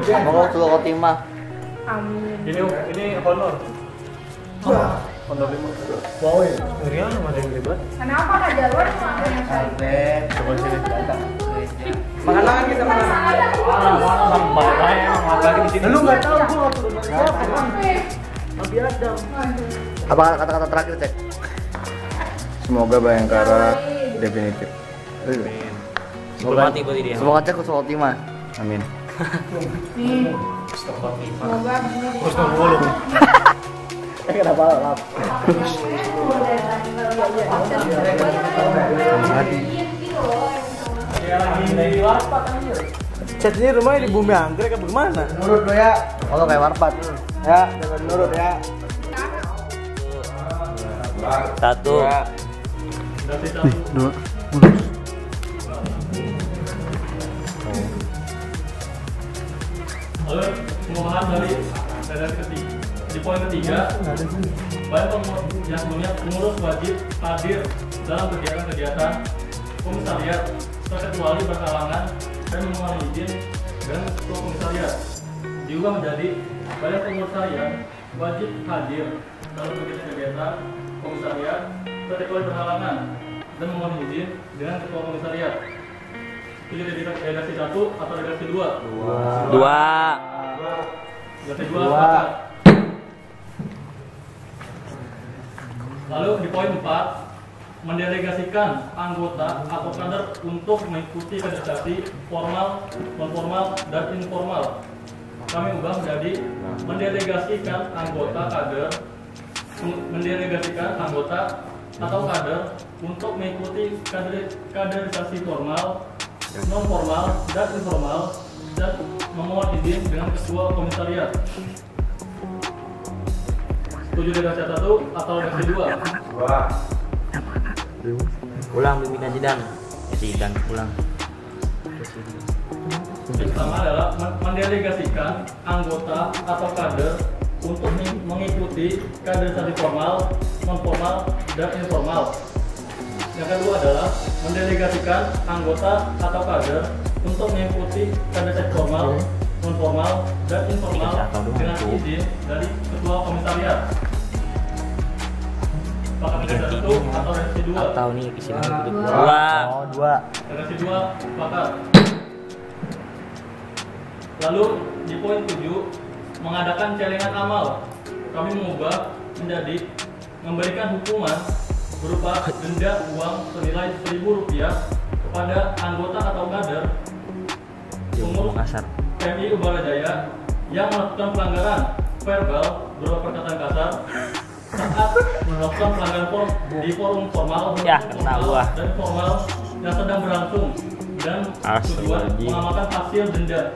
Semoga selalu khotimah. Amin. Ini honor. Honor 5. Wow, ngerian sama yang ribet. Kenapa nggak jalur yang saya? Coba sini. makan makan kita makan. Lagi di sini. Lu nggak tahu gua nggak turun siapa? Nabi Adam. Apa kata-kata terakhir cek? Semoga Bayangkara definitif. Semoga mati berarti dia. Semoga cek selalu khotimah. Amin. Semoga Terus nunggu. Kenapa lap? Chat ini rumahnya di Bumi Anggrek apa gimana? Nurut lo ya. Oh kayak warpat. Ya, jangan nurut ya. 1. Lalu pengubahan dari ketiga. Di poin ketiga, yang sebelumnya pengurus wajib hadir dalam kegiatan-kegiatan komisariat terkecuali berhalangan dan memohon izin dan ketua komisariat. Diubah menjadi badan pengurus harian wajib hadir dalam kegiatan-kegiatan komisariat terkecuali berhalangan dan memohon izin dengan ketua komisariat. Itu jadi redaksi 1 atau redaksi 2? 2. Redaksi 2 sepakat. Lalu di poin 4, mendelegasikan anggota atau kader untuk mengikuti kaderisasi formal, non-formal, dan informal. Kami ubah menjadi mendelegasikan anggota atau kader untuk mengikuti kaderisasi formal, non-formal, dan informal, dan memohon izin dengan ketua komisariat. Setuju redaksi 1 atau redaksi 2? Ulang pimpinan sidang. Sidang ulang. Yang pertama adalah mendelegasikan anggota atau kader untuk mengikuti kaderisasi formal, non-formal, dan informal. Yang kedua adalah mendelegasikan anggota atau kader untuk mengikuti kaderisasi formal, non-formal, dan informal dengan izin dari ketua komisariat. Apakah redaksi 1 atau redaksi 2? Atau nih isinya itu 2. Oh 2. Redaksi 2 sepakat. Lalu di poin 7, mengadakan celengan amal. Kami mengubah menjadi memberikan hukuman berupa denda uang senilai Rp1.000 kepada anggota atau kader pengurus PMI Ubarajaya yang melakukan pelanggaran verbal berupa perkataan kasar saat melakukan pelanggaran di forum formal, dan formal yang sedang berlangsung dan tujuan mengamalkan hasil denda.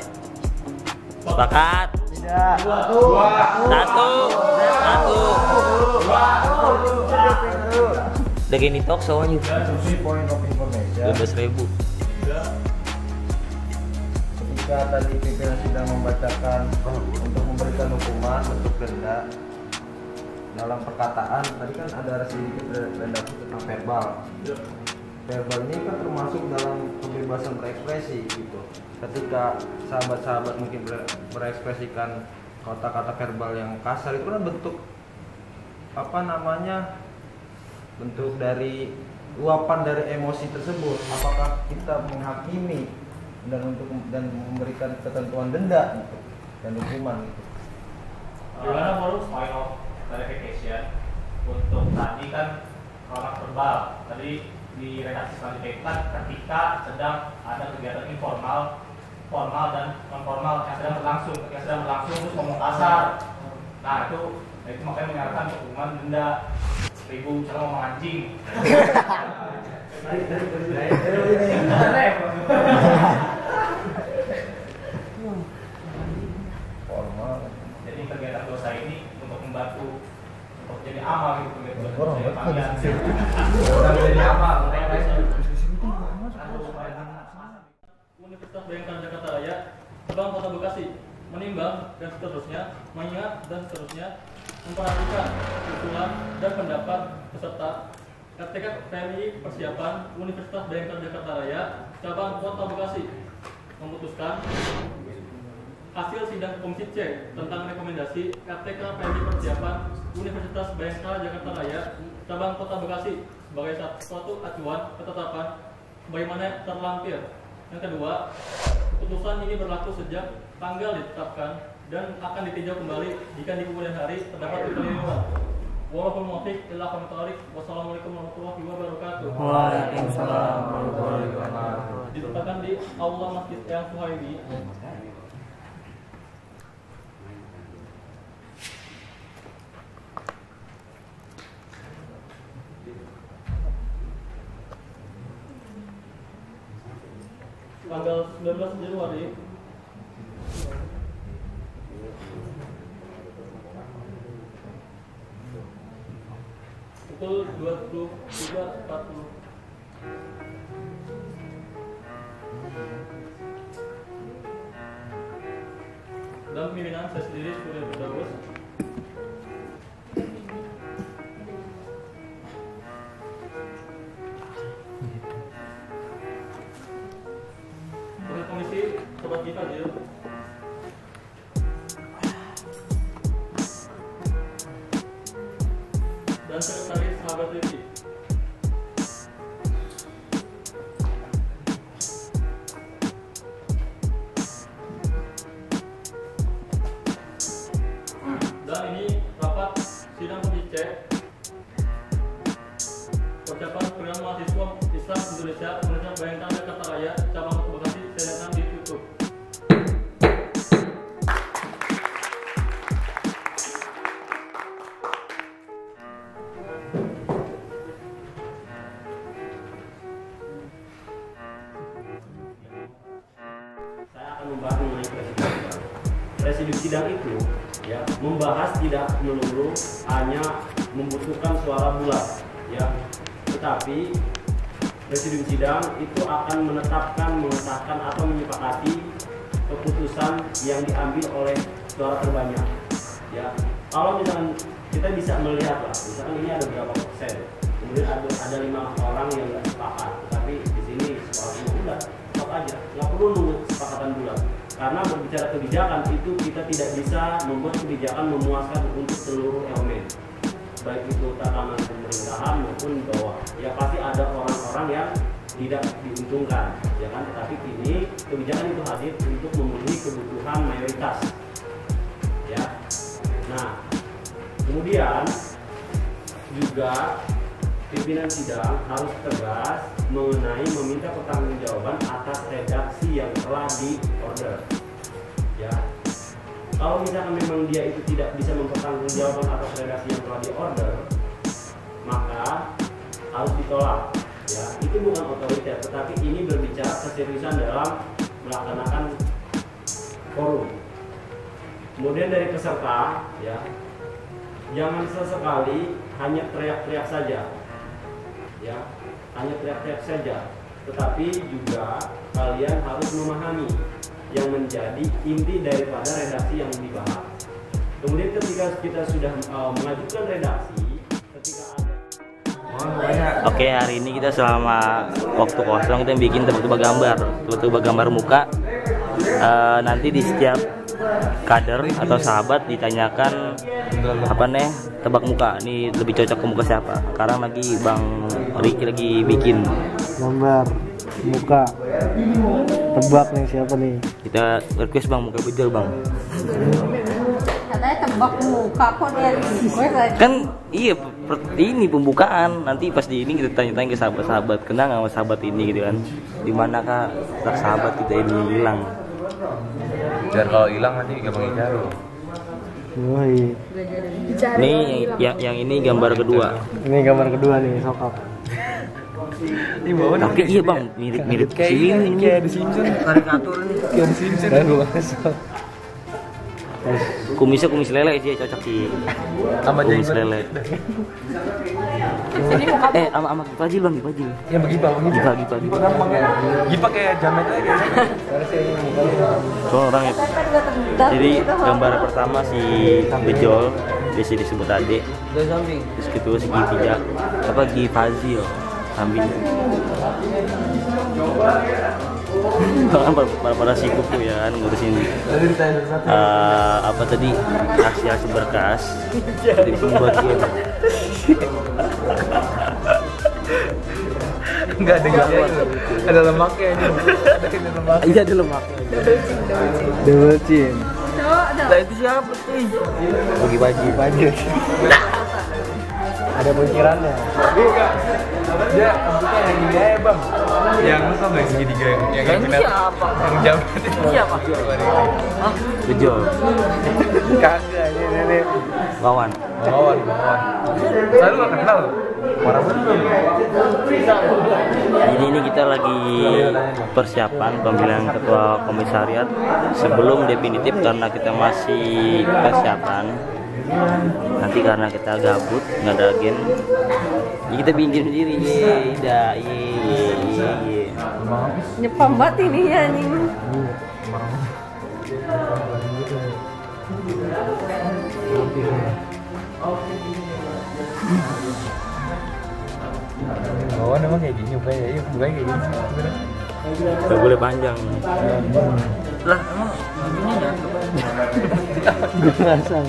Sepakat. Tidak. 1. Udah gini talk soalnya. Point of information. 12.000. Ketika tadi pimpinan sidang membacakan untuk memberikan hukuman bentuk denda dalam perkataan, tadi kan ada sedikit redaksi tentang verbal. verbal ini kan termasuk dalam kebebasan berekspresi gitu. Ketika sahabat-sahabat mungkin berekspresikan kata-kata verbal yang kasar, itu kan bentuk bentuk dari luapan dari emosi tersebut. Apakah kita menghakimi dan memberikan ketentuan denda gitu, dan hukuman gitu. Gimana menurut point of clarification untuk tadi kan orang verbal tadi di redaksi selanjutnya itu kan ketika sedang ada kegiatan informal, formal dan non formal yang sedang berlangsung, terus ngomong kasar. Nah itu makanya menyarankan hukuman denda 1.000, misalnya ngomong anjing. Formal. Jadi kegiatan dosa ini untuk membantu untuk jadi amal gitu. Jadi amal. Universitas Bayangkara Jakarta Raya, Cabang Kota Bekasi, menimbang dan seterusnya, mengingat dan seterusnya, memperhatikan usulan dan pendapat peserta RTK PMI Persiapan Universitas Bayangkara Jakarta Raya, Cabang Kota Bekasi, memutuskan hasil sidang Komisi C tentang rekomendasi RTK PMI Persiapan Universitas Bayangkara Jakarta Raya, Cabang Kota Bekasi sebagai suatu acuan ketetapan bagaimana terlampir. Yang kedua, keputusan ini berlaku sejak tanggal ditetapkan dan akan ditinjau kembali jika di kemudian hari terdapat kekeliruan. Wallahul muwaffiq ila aqwamit thoriq. Wassalamualaikum warahmatullahi wabarakatuh. Waalaikumsalam warahmatullahi wabarakatuh. Ditetapkan di Aula Masjid Yang Suhaimi. Tanggal 19 Januari pukul 23.40. Dan pimpinan saya sendiri Surya Firdaus. Komisi Sobat Giva Jil. Dan Sekretaris Sahabat Rifki. Dan ini rapat sidang Komisi C persiapan program mahasiswa Islam Indonesia Universitas Bayangkara Jakarta Raya Cabang Kota Bekasi sedang ditutup. Saya akan membahas mengenai presidium sidang. Presidium sidang itu ya membahas tidak melulu hanya membutuhkan suara bulat ya, tetapi presidium sidang itu akan menetapkan, mengesahkan atau menyepakati keputusan yang diambil oleh suara terbanyak ya. Kalau misalkan kita bisa melihat lah, misalkan ini ada berapa persen, kemudian ada 5 orang yang nggak sepakat, tapi di sini suara bulat, stop aja, nggak perlu nunggu kesepakatan bulat. Karena berbicara kebijakan itu kita tidak bisa membuat kebijakan memuaskan untuk seluruh elemen, baik itu tatanan pemerintahan maupun bawah. Ya pasti ada orang-orang yang tidak diuntungkan, ya kan? Tetapi ini kebijakan itu hadir untuk memenuhi kebutuhan mayoritas, ya. Nah, kemudian juga pimpinan sidang harus tegas mengenai meminta pertanggungjawaban atas redaksi yang telah diorder, ya. Kalau misalkan memang dia itu tidak bisa mempertanggungjawabkan atas redaksi yang telah diorder, maka harus ditolak. Ya, itu bukan otoriter, tetapi ini berbicara keseriusan dalam melaksanakan forum. Kemudian dari peserta, ya, jangan sesekali hanya teriak-teriak saja, ya, hanya teriak-teriak saja, tetapi juga kalian harus memahami yang menjadi inti daripada redaksi yang dibahas. Kemudian ketika kita sudah mengajukan redaksi, ketika ada Oke, hari ini kita selama waktu kosong kita bikin tebak-tebak gambar muka. Nanti di setiap kader atau sahabat ditanyakan apa nih tebak muka. Ini lebih cocok ke muka siapa? Sekarang lagi Bang Riki lagi bikin gambar muka. Tebak nih siapa nih? Kita request Bang muka bejol Bang. Katanya tebak muka kok dia request aja. Kan iya ini pembukaan, nanti pas di ini kita tanya-tanya ke sahabat-sahabat, kenal nggak sama sahabat ini gitu kan, di manakah sahabat kita ini hilang. Biar kalau hilang nanti gampang dicari. Woi. Nih yang ini gambar kedua. Ini gambar kedua nih, sokap. Tapi iya Bang, mirip sini kayak di Simpson, karikatur nih. Kayak di Simpson. Kumisnya kumis lele sih cocok sih. Sama kumis lele. Sama Gipajil Bang, Gipajil. Ya Gipa. Gipa kayak jamet aja. So orang itu. Jadi gambar pertama si Bejol, biasa disebut Ade. Terus kedua si Gipija, apa Gipazil, samping. Para sibuk tuh ya kan ngurusin apa tadi hasil berkas jadi pembagian. Enggak ada gambar, ada lemaknya ini. Iya ada lemaknya. Double chin. Lah itu siapa sih? Bagi baju. Ada puncerannya. Dia rambutnya yang gini aja Bang. Yang lu tau gak segitiga yang siapa? Yang jauh siapa? Bejol. Kagak ini. Wawan. Saya lu gak kenal. Marah betul. Jadi ini kita lagi persiapan pemilihan ketua komisariat sebelum definitif karena kita masih persiapan. Nanti karena kita gabut nggak ada agen, jadi kita bikin sendiri. Nyepam banget ini ya anjing. Oh, emang kayak gini bukannya kayak gini. Gak boleh panjang. Lah, emang begini ya? Gue ngasang.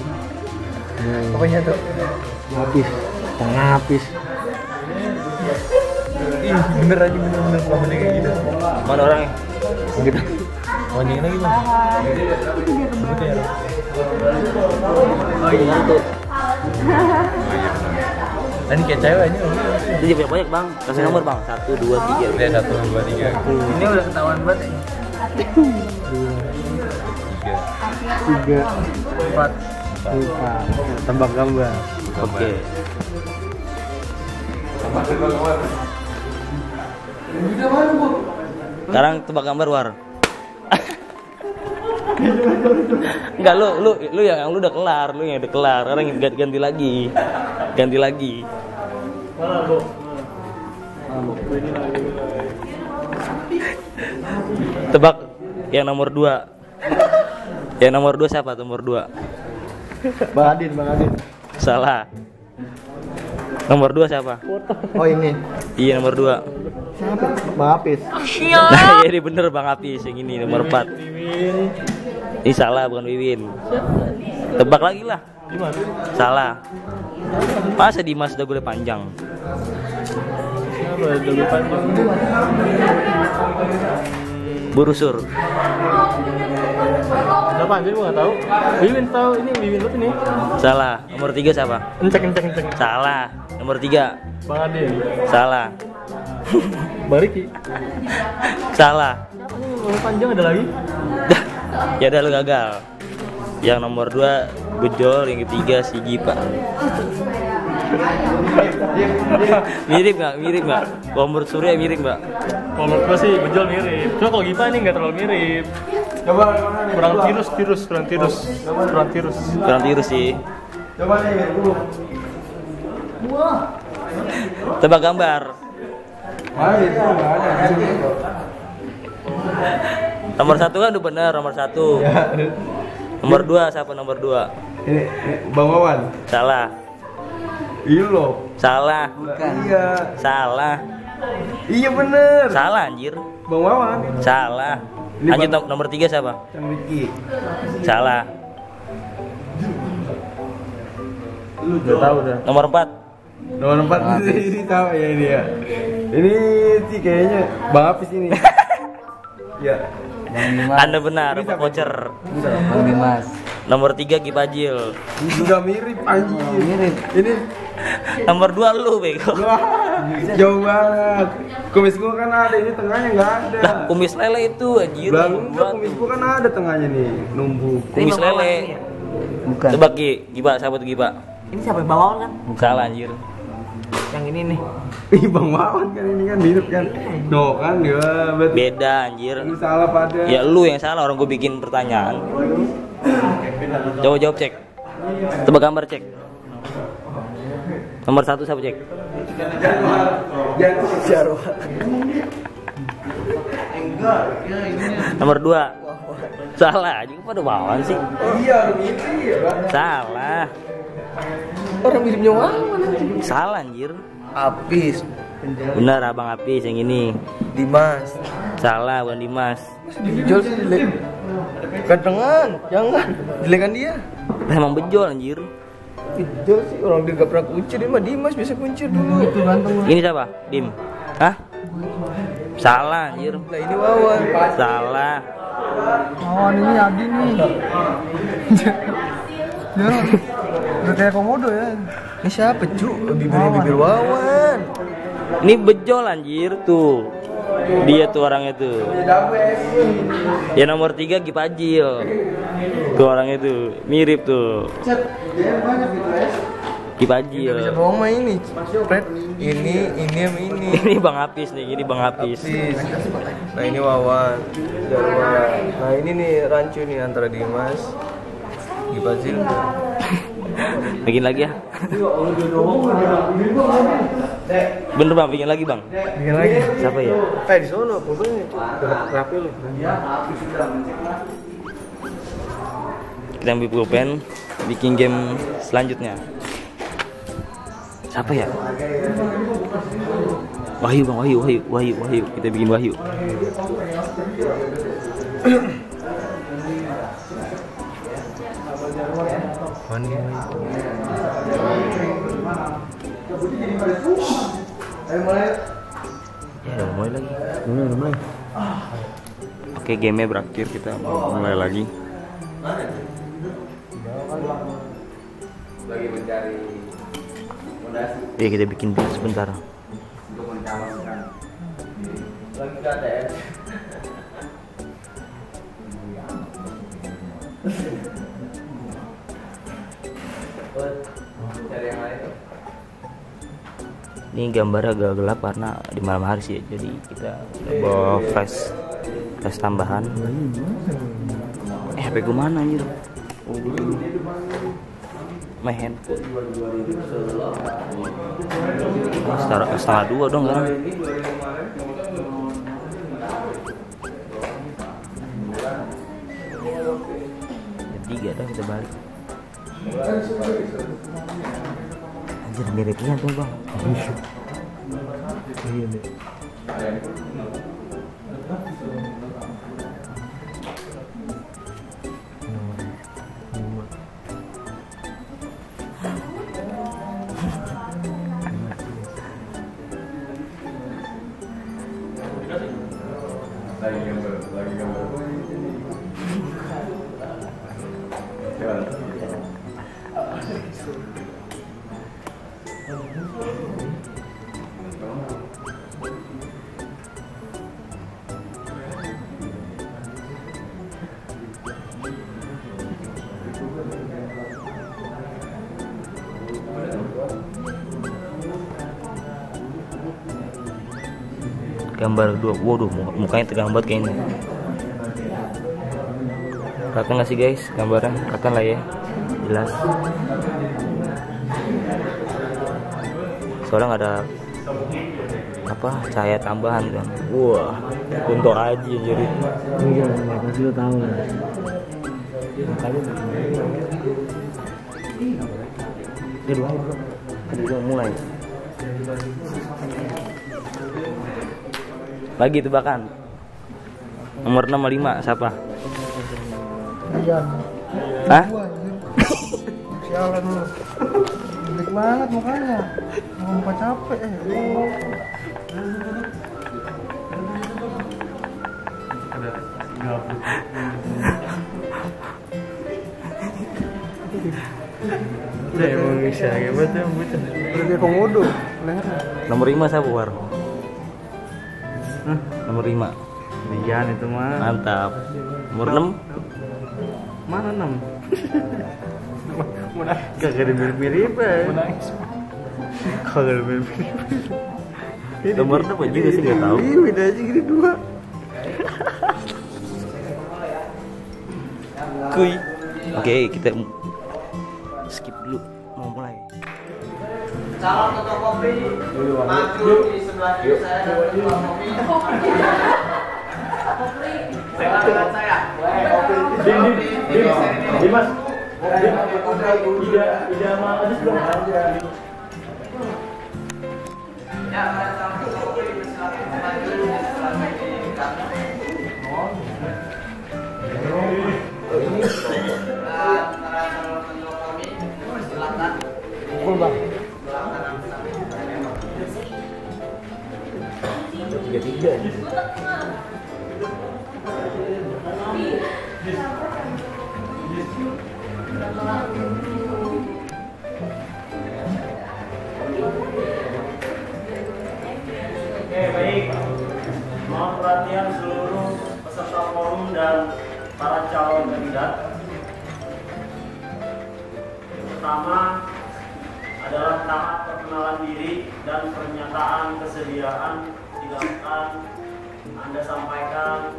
Apanya tuh? Habis. Ih, bener rambutnya kayak gitu. Mana orangnya? Gitu. Panjangin lagi Bang. Begitu ya. Oh iya tuh. Ini kayak cewek aja. Itu juga banyak Bang. Kasih nomor Bang. 1, 2, 3. Lihat 1, 2, 3. Ini udah ketahuan banget ya. 3, 4. Tebak gambar. Oke. Sekarang tebak gambar War. Enggak lu yang lu udah kelar, Sekarang ganti lagi. Tebak yang nomor 2. Yang nomor 2 siapa? Nomor 2. Bang Adin. Salah. Nomor 2 siapa? Oh ini. Iya nomor 2. Siapa? Bang Apis. Nah, ini bener Bang Apis yang ini nomor 4. Ini salah bukan Wiwin. Tebak lagi lah. Salah. Masa Dimas udah gue panjang? Siapa udah gue panjang? Burusur. Siapa anjir gue gak tau. Wiwin tau, ini Wiwin lu nih. Salah. Nomor 3 siapa? Encek. Salah. Nomor 3. Bang Adin. Salah. Bang Riki. Salah. Siapa nih nomor panjang ada lagi? Ya udah lu gagal. Yang nomor 2 Bejol, yang ketiga si Gipa. Mirip nggak? Kalau menurut Surya mirip nggak? Kalau menurut gue sih Bejol mirip. Cuma kalau Gipa ini nggak terlalu mirip. Kurang tirus sih. Coba nih dulu. Tebak gambar. Nomor 1 kan udah benar, nomor 1. Nomor 2 siapa nomor 2? Ini Bang Wawan. Salah. Ilop. Salah. Bukan. Iya. Salah. Iya bener. Salah anjir. Bang Wawan. Salah. Ini Lanjut Bang- nomor 3 siapa? Cang Wiki. Salah. Lu udah tahu dah. Nomor 4. Nomor 4 ini tahu ya ini ya. Ini sih kayaknya Bang Apis ini. Ya. Bang Dimas. Anda benar, Pak Voucher. Bang Dimas. Nomor 3 Gipajil. Juga mirip anjing. Mirip. Ini Nomor 2 lu bego. wah, jauh banget. Kumis gua kan ada, ini tengahnya nggak ada. Lah, kumis lele itu anjir. Lah Nomor enggak, 2 kumis gua kan ada tengahnya nih, numpuk. kumis lele. Bukan. Coba Gi, Giba, siapa tuh Giba? Ini siapa yang bawa kan? Salah anjir. Yang ini nih. Ih, Bang Wawan kan ini kan mirip kan. No kan ya, berarti Beda anjir. ini salah pada. Ya lu yang salah, orang gue bikin pertanyaan. Coba jawab cek. Coba gambar cek. Nomor 1 siapa cek? Jarwa. Nomor 2. Salah, juga pada bawaan sih. Iya, mirip ya, Bang. Salah. Orang miripnya Wawan anjing. Salah anjir. Apis. Benar Abang Apis yang ini. Dimas. Salah, bukan Dimas. Dijol sih jelek. Gantengan, jangan. Jelekan dia. Lah, emang bejol anjir. Dijol sih orang dia gak pernah kuncir, dia mah Dimas biasa kuncir dulu. Itu ganteng. Ini siapa? Dim. Hah? Salah anjir. Nah ini Wawan. Salah. Wawan ini Adi nih. Dia udah kayak komodo ya. Ini siapa cu? Bibir Wawan. Ini bejol anjir tuh. Dia tuh orangnya tuh. Ya nomor 3 Gipajil. Tuh orangnya tuh mirip tuh. Gipajil. Bisa bohong mah ini. Fred. Ini sama ini. Ini Bang Apis nih, ini Bang Apis. Nah ini Wawan. Jarwa. Nah ini nih rancu nih antara Dimas, Gipajil. Bikin lagi ya. Bener Bang, bikin lagi Bang. Bikin lagi. Siapa ya? Di sono pokoknya. Rapi lu. Kita ambil pulpen, bikin game selanjutnya. Siapa ya? Wahyu Bang, Wahyu. Kita bikin Wahyu. Ya udah mulai lagi. Mulai. Oke, gamenya berakhir, kita mulai lagi. Lagi mencari fondasi Ya kita bikin dulu sebentar. untuk mencalonkan diri. Lagi nggak ada ya? Cari yang lain. Ini gambarnya agak gelap karena di malam hari sih, jadi kita bawa flash tambahan. HP gue mana anjir? Oh, my handphone. Setengah 2 dong kan? Jam 3 dah kita balik. Anjir miripnya tuh Bang. Iya nih. Lagi gambar. Gambar 2, waduh mukanya tegang banget kayaknya. Kelihatan nggak sih guys gambarnya? Kelihatan lah ya, jelas. Soalnya nggak ada apa cahaya tambahan kan. Wah, untuk aja jadi. Iya, pasti lo tahu lah. Dia dua bro. Udah mulai. Lagi tebakan. Nomor 65 siapa? Iya. Hah? Sialan lu. Jelek banget mukanya. Mau capek Udah emang bisa hebat ya bocah. Berarti komodo. Nomor 5 siapa, War? Nomor 5. Dian itu mah. Mantap. Nomor 6? Mana 6? Gak ada mirip-mirip ya. Kagak ada mirip-mirip. Nomor berapa juga sih nggak tahu. Iya, beda aja gini 2. Kuy. Oke, kita skip dulu. Mau mulai. Calon ketua kopi maju di sebelah kiri saya dan ketua kopi. Dengan saya. Dimas. Ida sama Adis belum. Ya, calon ketua kopi silakan maju di sebelah kiri kami. Dan para calon ketua kami silakan. Full bang. 3-3. Oke, baik. Mohon perhatian seluruh peserta forum dan para calon kandidat. Yang pertama adalah tahap perkenalan diri dan pernyataan kesediaan dilakukan. Anda sampaikan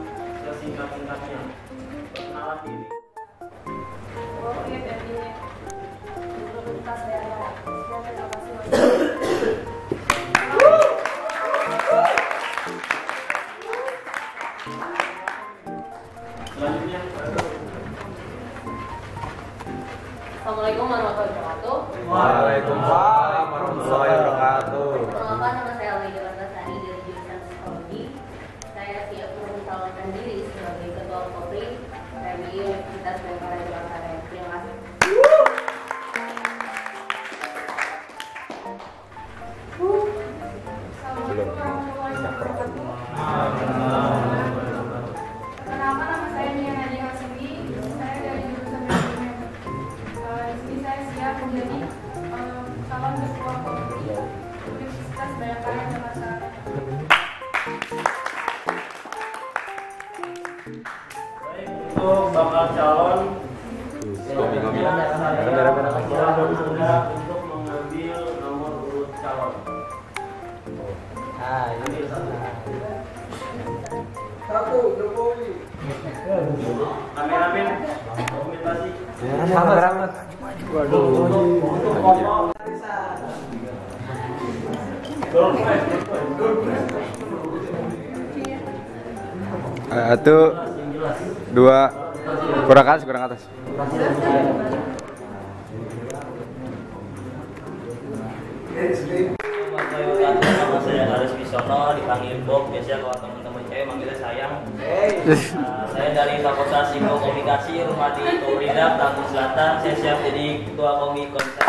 sesingkat-singkatnya. Perkenalan diri. Oke, dari Universitas Daerah. Terima kasih. Selanjutnya. Assalamualaikum warahmatullahi wabarakatuh. Waalaikumsalam warahmatullahi wabarakatuh. Perkenalkan, nama saya Alwida Martasari dari jurusan Psikologi. Saya siap mencalonkan diri sebagai ketua Kopri PMI Universitas Bayangkara Jakarta. Terima kasih. Perkenalkan, nama saya Nia Nadia Hasimi. Saya dari jurusan manajemen. Di sini saya siap menjadi calon ketua Kopri Universitas Bayangkara Jakarta. Baik, untuk bakal calon Anda untuk mengambil nomor urut calon. Ini Satu, Jokowi. kameramen dokumentasi. Kameramen. Untuk foto. Satu, 2, kurang atas, kurang atas. Nama saya Aris Wisono, dipanggil Bob. Biasanya kalau teman-teman cewek manggilnya sayang. Saya dari Fakultas Psikokomunikasi Rumadi Kauridak, Lampung Selatan. Saya siap jadi ketua komite konser.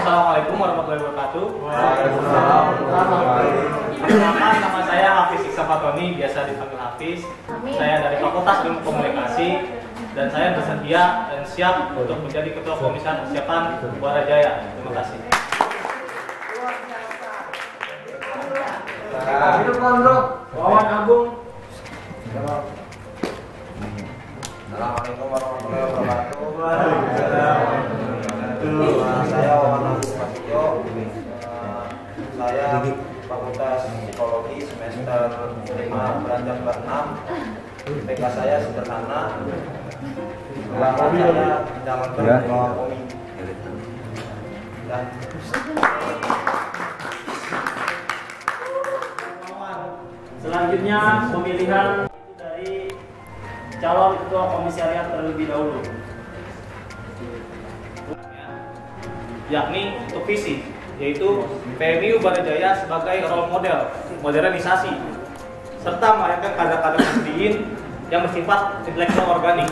Assalamualaikum warahmatullahi wabarakatuh. Perkenalkan, nama saya Hafiz Iksa Fatoni, biasa dipanggil Hafiz. Saya dari Fakultas Ilmu Komunikasi dan saya bersedia dan siap untuk menjadi ketua komisaris persiapan Muara Jaya. Terima kasih. Wawan Agung. Assalamualaikum warahmatullahi wabarakatuh. Saya Wawan Agung Prasetyo. Saya Fakultas Psikologi semester 5 beranjak kelas 6. IPK saya sederhana. Saya mencalonkan ketua komite dan selanjutnya pemilihan dari calon ketua komisariat terlebih dahulu, yakni untuk visi, yaitu PMI Baradaya sebagai role model modernisasi serta melahirkan kader-kader nahdliyin yang bersifat intelektual organik.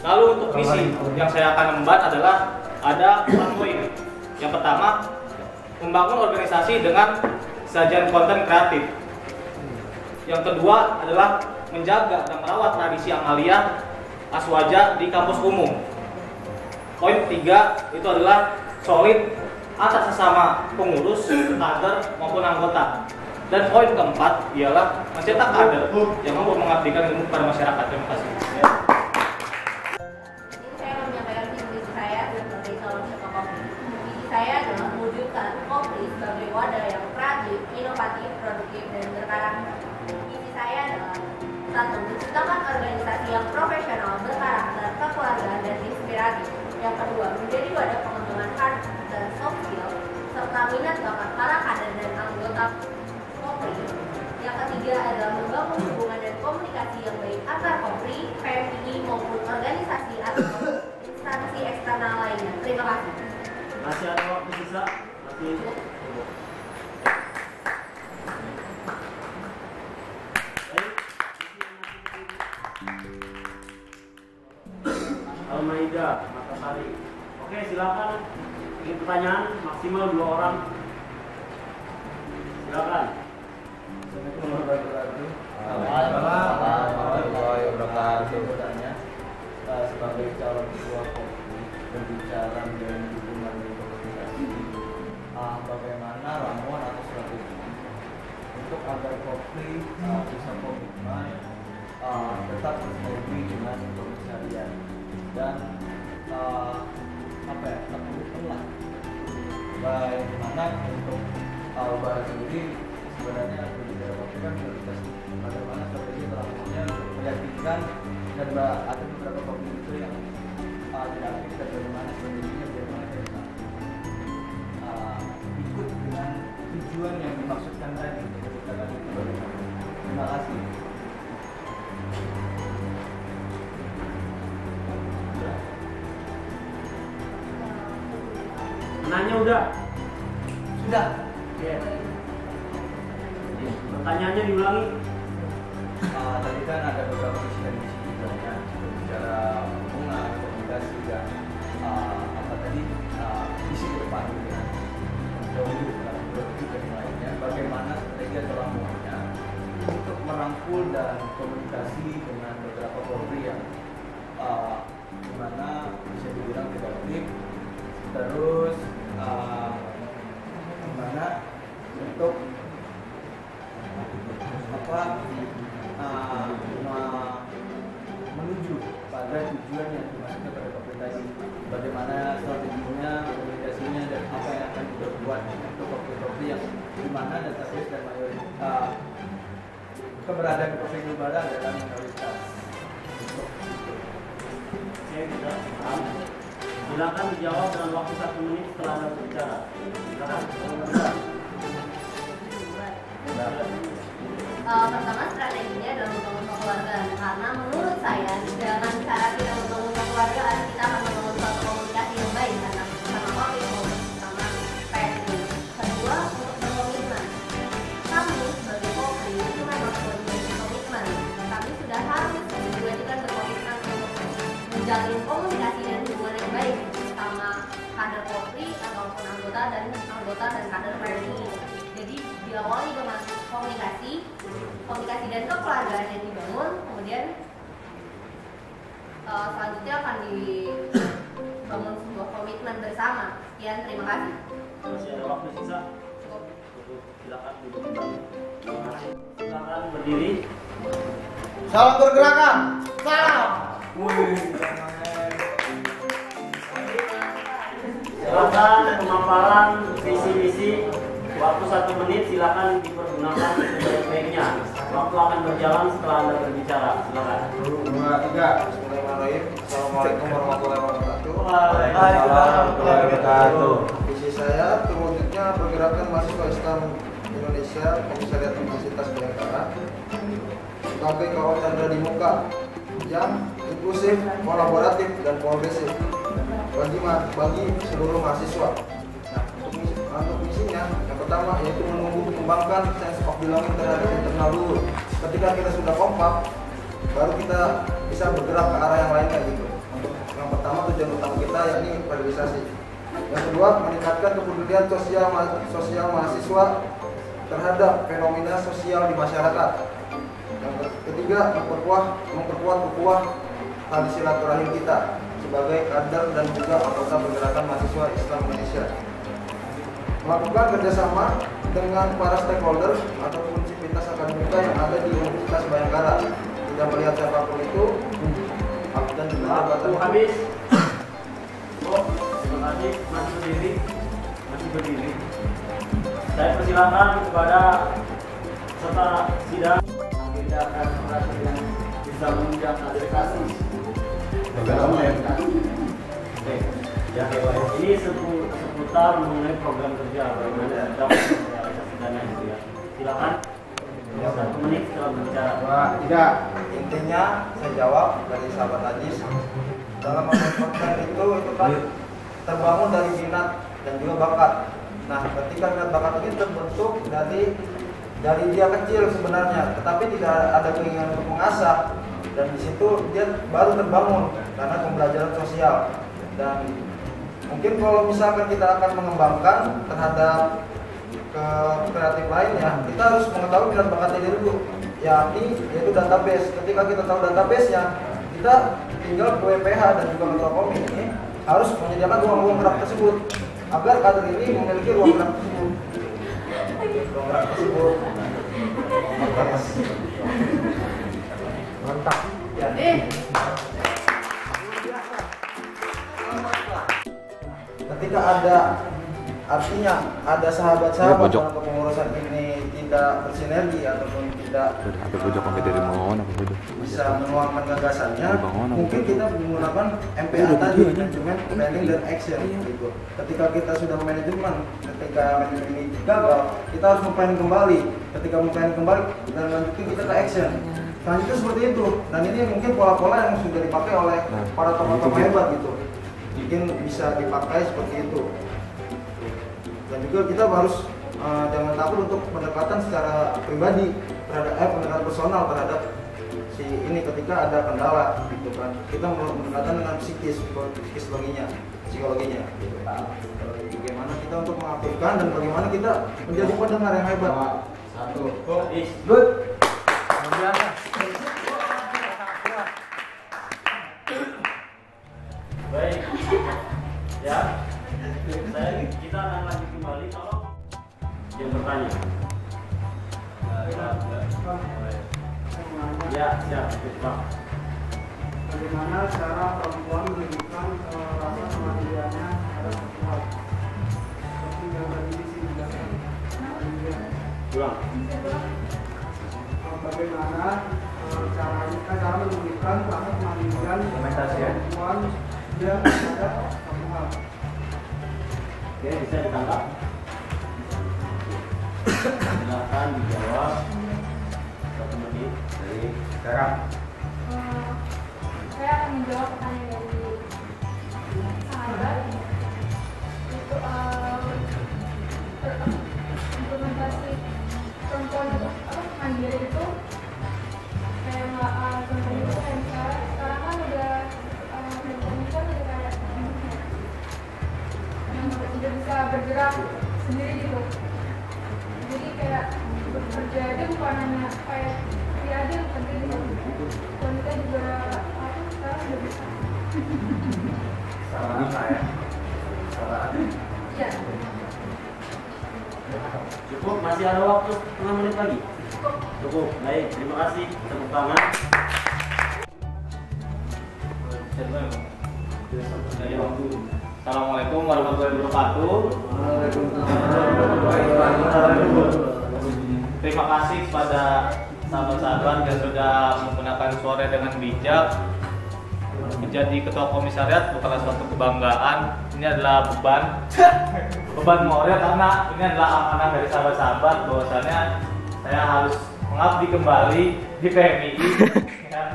Lalu untuk misi yang saya akan emban adalah ada 4 poin. Yang pertama, membangun organisasi dengan sajian konten kreatif. Yang kedua adalah menjaga dan merawat tradisi amalia aswaja di kampus umum. Poin ketiga itu adalah solid antar sesama pengurus, kader maupun anggota. Dan poin keempat ialah mencetak kader yang mampu mengabdikan ilmu kepada masyarakat. Terima kasih. Saya akan menyampaikan visi saya sebagai calon ketua Kopri. Visi saya adalah mewujudkan Kopri sebagai wadah yang kreatif, inovatif, produktif, dan berkarakter. Visi saya adalah 1. Menciptakan organisasi yang profesional, berkarakter, kekeluargaan, dan inspiratif. Yang kedua, menjadi wadah pengembangan hard dan soft skill serta minat bakat para kader dan anggota Kopri. Yang ketiga adalah membangun hubungan dan komunikasi yang baik antar Kopri, PMI maupun organisasi atau instansi eksternal lainnya. Terima kasih. Masih ada waktu sisa? Masih. Almaida Matasari. Oke, silakan. Ini pertanyaan maksimal 2 orang. Silakan. warahmatullahi wabarakatuh. Bertanya sebagai calon ketua Kopri berbicara mengenai hubungan dan komunikasi, bagaimana ramuan atau strategi untuk agar Kopri bisa komitmen tetap berkomitmen dengan komisariat dan tetap komitmen lah. Bagaimana untuk bahas sendiri sebenarnya berbicara Kopri kan prioritas, bagaimana strategi ramuannya meyakinkan dan ada beberapa Kopri itu yang tidak aktif dan bagaimana strateginya bagaimana kita ikut dengan tujuan yang dimaksudkan tadi. Terima kasih. Nanya udah? Sudah. Oke. Pertanyaannya diulangi. Tadi kan ada beberapa misi dan misi juga ya, berbicara hubungan, komunikasi dan visi ke depan ya. Jauh produktif dan lainnya. Bagaimana strategi atau ramuannya untuk merangkul dan komunikasi dengan beberapa Kopri yang dimana bisa dibilang tidak aktif, terus gimana untuk menuju pada tujuan yang dimaksudkan pada Kopri tadi, bagaimana strateginya, komunikasinya, dan apa yang akan diperbuat untuk Kopri yang dimana database dan mayoritas keberadaan Kopri global adalah minoritas. Saya tidak paham. Silakan dijawab dalam waktu 1 menit setelah Anda berbicara. Silakan. Pertama, strateginya adalah membangun kekeluargaan, karena menurut saya dengan cara kita membangun kekeluargaan kita akan membangun suatu komunikasi yang baik karena sama Kopri maupun sama PMI. Kedua, untuk berkomitmen, kami sebagai Kopri itu memang memiliki komitmen. Kami sudah harus diwajibkan berkomitmen untuk menjalin komunikasi dan hubungan yang baik sama kader Kopri ataupun anggota dan kader PMI. Jadi diawali dengan komunikasi dan kekeluargaan yang dibangun, kemudian selanjutnya akan dibangun sebuah komitmen bersama. Sekian, terima kasih. Masih ada waktu sisa? Cukup. Silakan duduk kembali. Silakan berdiri. Salam pergerakan. Salam. Silakan pemaparan visi misi. Waktu 1 menit silakan dipergunakan sebaik-baiknya. Waktu akan berjalan setelah Anda berbicara. Silakan. 1, 2, 3. Bismillahirrahmanirrahim. Assalamualaikum warahmatullahi wabarakatuh. warahmatullahi wabarakatuh. Visi saya terwujudnya pergerakan mahasiswa Islam Indonesia Komisariat Universitas Bayangkara sebagai kawasan di muka yang inklusif, kolaboratif, dan progresif bagi seluruh mahasiswa. Nah, untuk misinya yang pertama yaitu menumbuh kembangkan sense of belonging terhadap internal dulu. Ketika kita sudah kompak, baru kita bisa bergerak ke arah yang lainnya gitu. Yang pertama tujuan utama kita yakni kaderisasi. Yang kedua, meningkatkan kepedulian sosial mahasiswa terhadap fenomena sosial di masyarakat. Yang ketiga, memperkuat ukhuwah tali silaturahim kita sebagai kader dan juga anggota pergerakan mahasiswa Islam Indonesia. Melakukan kerjasama dengan para stakeholder ataupun sivitas akademika yang ada di Universitas Bayangkara. Tidak melihat siapapun itu, dan juga jabatan habis. Oh, terima kasih. Masih berdiri. Saya persilakan kepada peserta sidang. Kita akan merasa yang bisa menunjang kaderisasi. Oke, ya, ini seputar mengenai program kerja bagaimana kita merealisasi dana itu ya. Silakan. 1 menit setelah berbicara. Intinya saya jawab dari sahabat Ajis. Dalam konten itu kan terbangun dari minat dan juga bakat. Nah, ketika minat bakat ini terbentuk dari dia kecil sebenarnya, tetapi tidak ada keinginan untuk mengasah, dan di situ dia baru terbangun karena pembelajaran sosial. Dan mungkin kalau misalkan kita akan mengembangkan terhadap ke kreatif lainnya, kita harus mengetahui minat bakatnya dulu, yaitu database. Ketika kita tahu database-nya, kita tinggal ke WPH dan juga ketua komi ini harus menyediakan ruang-ruang gerak tersebut agar kader ini memiliki ruang gerak tersebut. Mantap. Ya. Ketika ada sahabat-sahabat dalam kepengurusan ini tidak bersinergi ataupun tidak bisa menuangkan gagasannya, mungkin kita menggunakan MPA tadi, manajemen, planning, dan action gitu. Ketika kita sudah manajemen, ketika manajemen ini gagal, kita harus memplanning kembali. Ketika memplanning kembali dan lanjutin kita ke action. Selanjutnya seperti itu, dan ini mungkin pola-pola yang sudah dipakai oleh para tokoh-tokoh hebat gitu. Mungkin bisa dipakai seperti itu. Dan juga kita harus jangan takut untuk pendekatan secara pribadi terhadap pendekatan personal terhadap si ini ketika ada kendala gitu kan. Kita pendekatan dengan psikologinya gitu. Bagaimana kita untuk mengaktifkan dan bagaimana kita menjadi pendengar yang hebat. Good. Biasa. Baik. Ya. Kita akan lanjut kembali kalau yang bertanya. Ya, siap, Pak. Bagaimana cara perempuan menunjukkan rasa kemandiriannya terhadap perempuan? Seperti yang tadi dijelaskan. Ulang. Bagaimana cara menunjukkan rasa kemandirian perempuan dia terhadap perempuan? Oke, bisa ditangkap. Silakan dijawab. 1 menit dari sekarang. Saya akan menjawab pertanyaan dari sahabat. Itu implementasi perempuan mandiri itu kayak contohnya itu kayak misalnya sekarang kan udah kayak yang sudah bisa bergerak sendiri gitu. Jadi kayak bekerja aja bukan hanya kayak pria aja tapi wanita juga sekarang udah bisa. Salah saya. Ya. Cukup, masih ada waktu 5 menit lagi. Cukup, baik, terima kasih. Tepuk tangan. Assalamualaikum warahmatullahi wabarakatuh. Terima kasih kepada sahabat-sahabat yang sudah menggunakan suara dengan bijak menjadi ketua komisariat bukanlah suatu kebanggaan, ini adalah beban moral, karena ini adalah amanah dari sahabat-sahabat bahwasanya saya harus mengabdi kembali di PMII ya.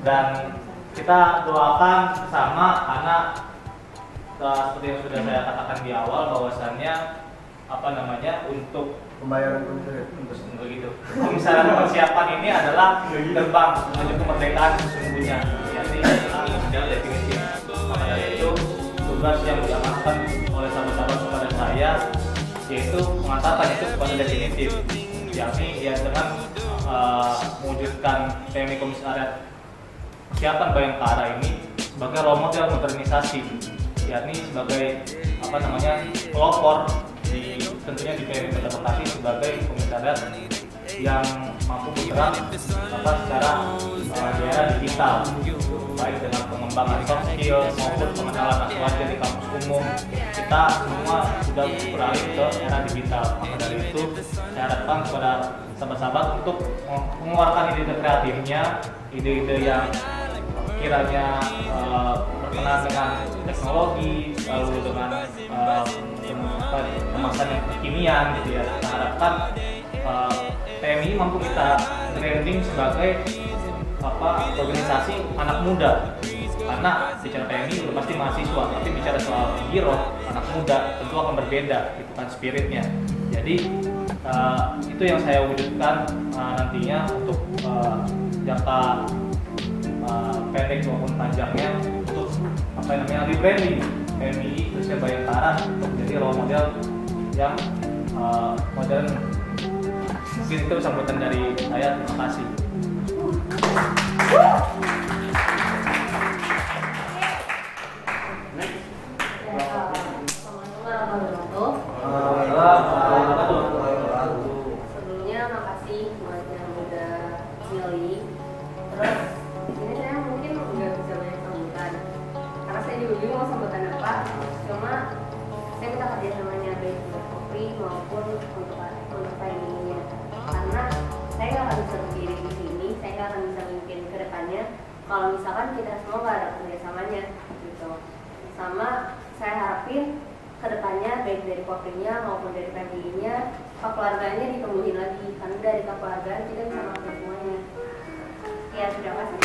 Dan kita doakan bersama karena seperti yang sudah saya katakan di awal bahwasannya untuk pembayaran komisariat untuk itu komisariat persiapan ini adalah gerbang menuju kemerdekaan sesungguhnya, yakni adalah definitif. Maka dari itu tugas yang diamanahkan oleh sahabat-sahabat kepada saya yaitu mengantarkan itu kepada definitif, yakni ya dengan mewujudkan PMI komisariat persiapan Bayangkara ini sebagai role model modernisasi, yakni sebagai pelopor tentunya di PMI Kota Bekasi sebagai komisariat yang mampu bergerak secara daerah digital, baik dengan pengembangan soft skill maupun pengenalan aksara di kampus umum. Kita semua sudah beralih ke era digital. Maka dari itu saya harapkan kepada sahabat-sahabat untuk mengeluarkan ide-ide kreatifnya, ide-ide yang kiranya berkenaan dengan teknologi, lalu dengan kemasan yang kekinian gitu ya. Kita harapkan PMI mampu kita branding sebagai organisasi anak muda, karena bicara PMI udah pasti mahasiswa, tapi bicara soal giro anak muda tentu akan berbeda gitu kan spiritnya. Jadi itu yang saya wujudkan nantinya untuk jangka pendek maupun panjangnya untuk rebranding PMI Universitas Bayangkara untuk menjadi role model yang modern. Mungkin itu sambutan dari saya. Terima kasih. Sebelumnya makasih buat yang udah milih. Terus di sini saya mungkin nggak bisa banyak sambutan karena saya juga bingung mau sambutan apa. Cuma saya minta kerjasamanya baik untuk Kopri maupun untuk PMI-nya, karena saya nggak akan bisa berdiri di sini, saya nggak akan bisa mungkin ke depannya kalau misalkan kita semua nggak ada kerjasamanya gitu. Sama saya harapin kedepannya baik dari Kopri-nya maupun dari PMI-nya kekeluarganya ditumbuhin lagi, karena dari kekeluargaan kita bisa melakukan semuanya. Ya, terima kasih.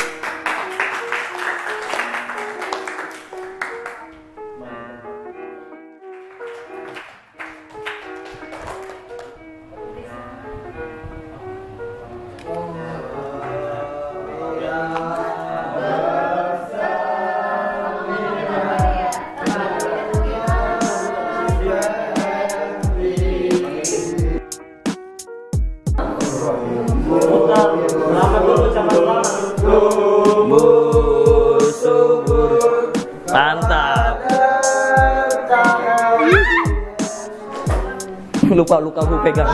Mantap. Luka gue pegang.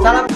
Salam.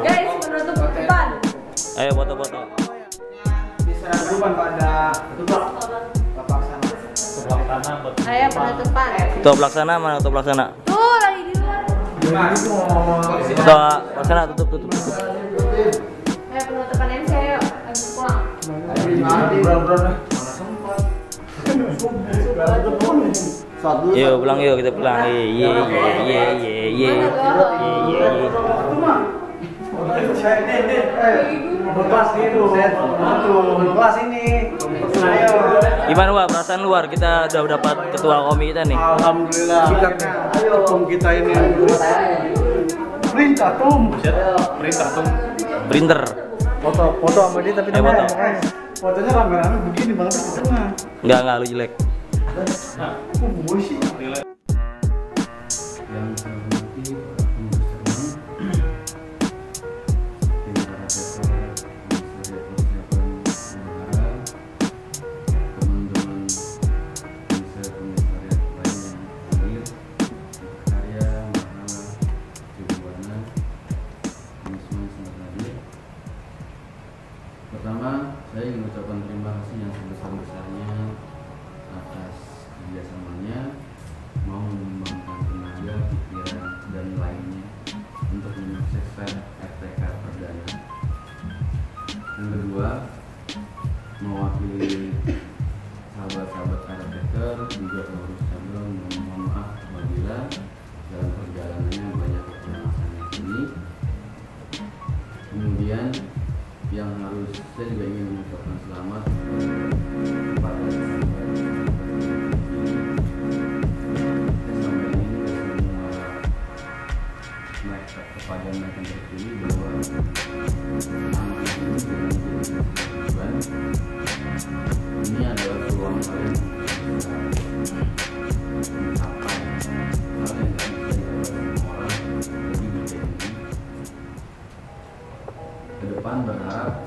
Guys, penutup depan. Ayo foto-foto. Penutupan pada Ayo penutupan. Ketua pelaksana mana ketua pelaksana? Tuh lagi di luar. Ketua pelaksana tutup. Ayo penutupan MC ayo. Habis pulang. Mana sempat. Yuk pulang yuk, kita pulang. Ye. Gimana Wak, perasaan luar kita udah dapat ketua komi kita nih? Alhamdulillah. Ketum kita ini perintah tum. Printer. Foto sama dia tapi foto. Fotonya rame-rame begini banget di tengah. Enggak lu jelek. Gue sih. Yang saya hormati pertama, saya ingin mengucapkan terima kasih yang sebesar-besarnya atas kerjasamanya mau menyumbangkan tenaga, pikiran, dan lainnya untuk menyukseskan RTK Perdana. Yang kedua, mewakili sahabat-sahabat karakter juga harus cabang mohon maaf apabila dalam perjalanannya banyak kekurangan ini. Kemudian yang harus saya juga ingin mengucapkan selamat kepada sahabat selama ini mereka kepada mereka yang terpilih bahwa anak ini menjadi tujuan. Ini adalah peluang kalian untuk mencapai hal yang tidak bisa didapat semua orang lebih berjanji. Ke depan berharap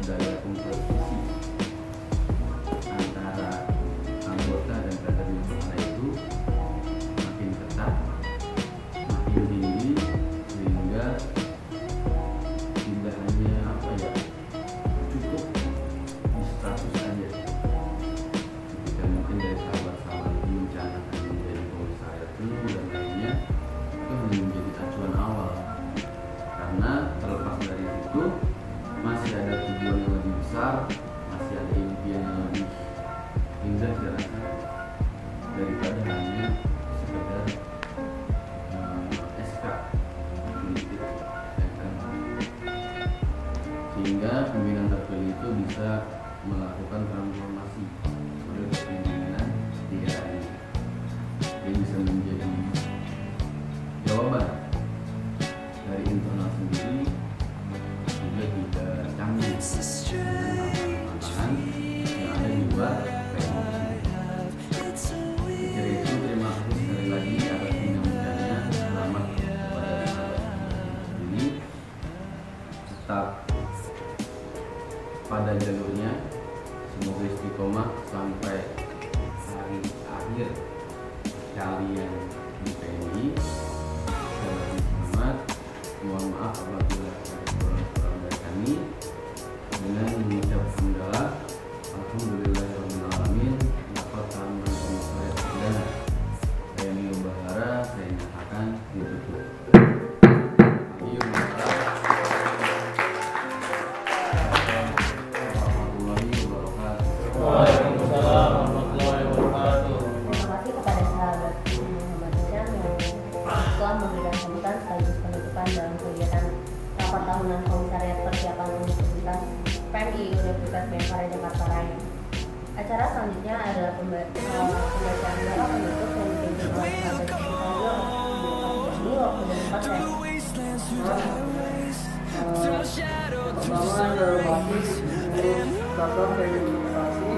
daya kompetisi antara anggota dan kader di Perdana itu makin ketat, makin tinggi, sehingga tidak hanya cukup di status saja. Ketika mungkin dari sahabat-sahabat itu mencanangkan menjadi komisaris dulu dan lainnya, itu hanya menjadi acuan awal. Karena terlepas dari itu masih ada tujuan yang lebih besar, masih ada impian yang lebih indah saya rasa daripada hanya sekedar SK politik, ya kan? Sehingga pimpinan terpilih itu bisa melakukan transformasi melalui pimpinan 3 ini yang bisa menjadi jawaban dari internal sendiri juga tidak canggih dengan tantangan yang ada di luar PMI. Dari itu terima kasih sekali lagi atas dinamikanya. Selamat kepada sahabat ini, tetap pada jalurnya, semoga istiqomah sampai hari akhir kalian di PMI. Selamat. Mohon maaf apabila ada kurang-kurang dari kami. Dengan mengucap hamdalah, alhamdulillahirobbilalamin. Dapat taman komisaris perdana TNI Bahara saya nyatakan ditutup. Waalaikumsalam warahmatullahi wabarakatuh. Terima kasih kepada sahabat Muhammad Hisham yang telah memberikan sambutan sekaligus penutupan dalam kegiatan rapat tahunan komisariat persiapan Universitas PMI Universitas Bhayangkara Jakarta Raya. Acara selanjutnya adalah pembacaan doa penutup yang dipimpin oleh sahabat kita ini waktu dan tempat saya. Pertama dari Basis Kakak dari Universitasi.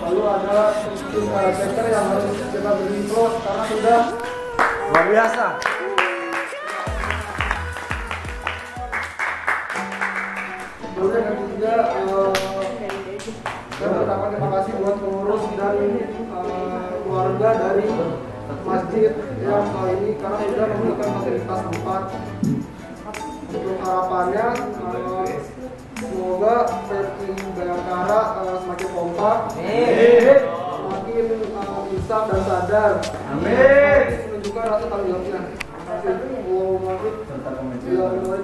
Lalu ada tim karakter yang harus kita beri plus karena sudah luar biasa. Lalu yang ketiga, saya pertama terima kasih buat pengurus dan keluarga dari masjid yang kali ini karena sudah memberikan fasilitas tempat. Untuk harapannya, semoga PMI Bhayangkara semakin kompak, semakin insaf dan sadar, menunjukkan rasa tanggung jawabnya.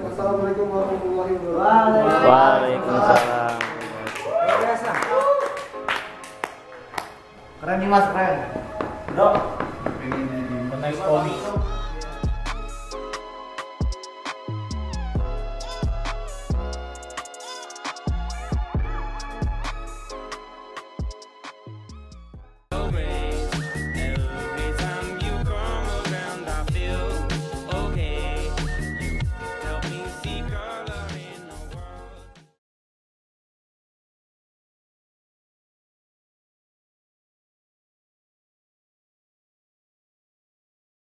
Assalamualaikum warahmatullahi wabarakatuh. Waalaikumsalam. Luar biasa. Keren nih Mas, keren. Bro, Pengen jadi next Om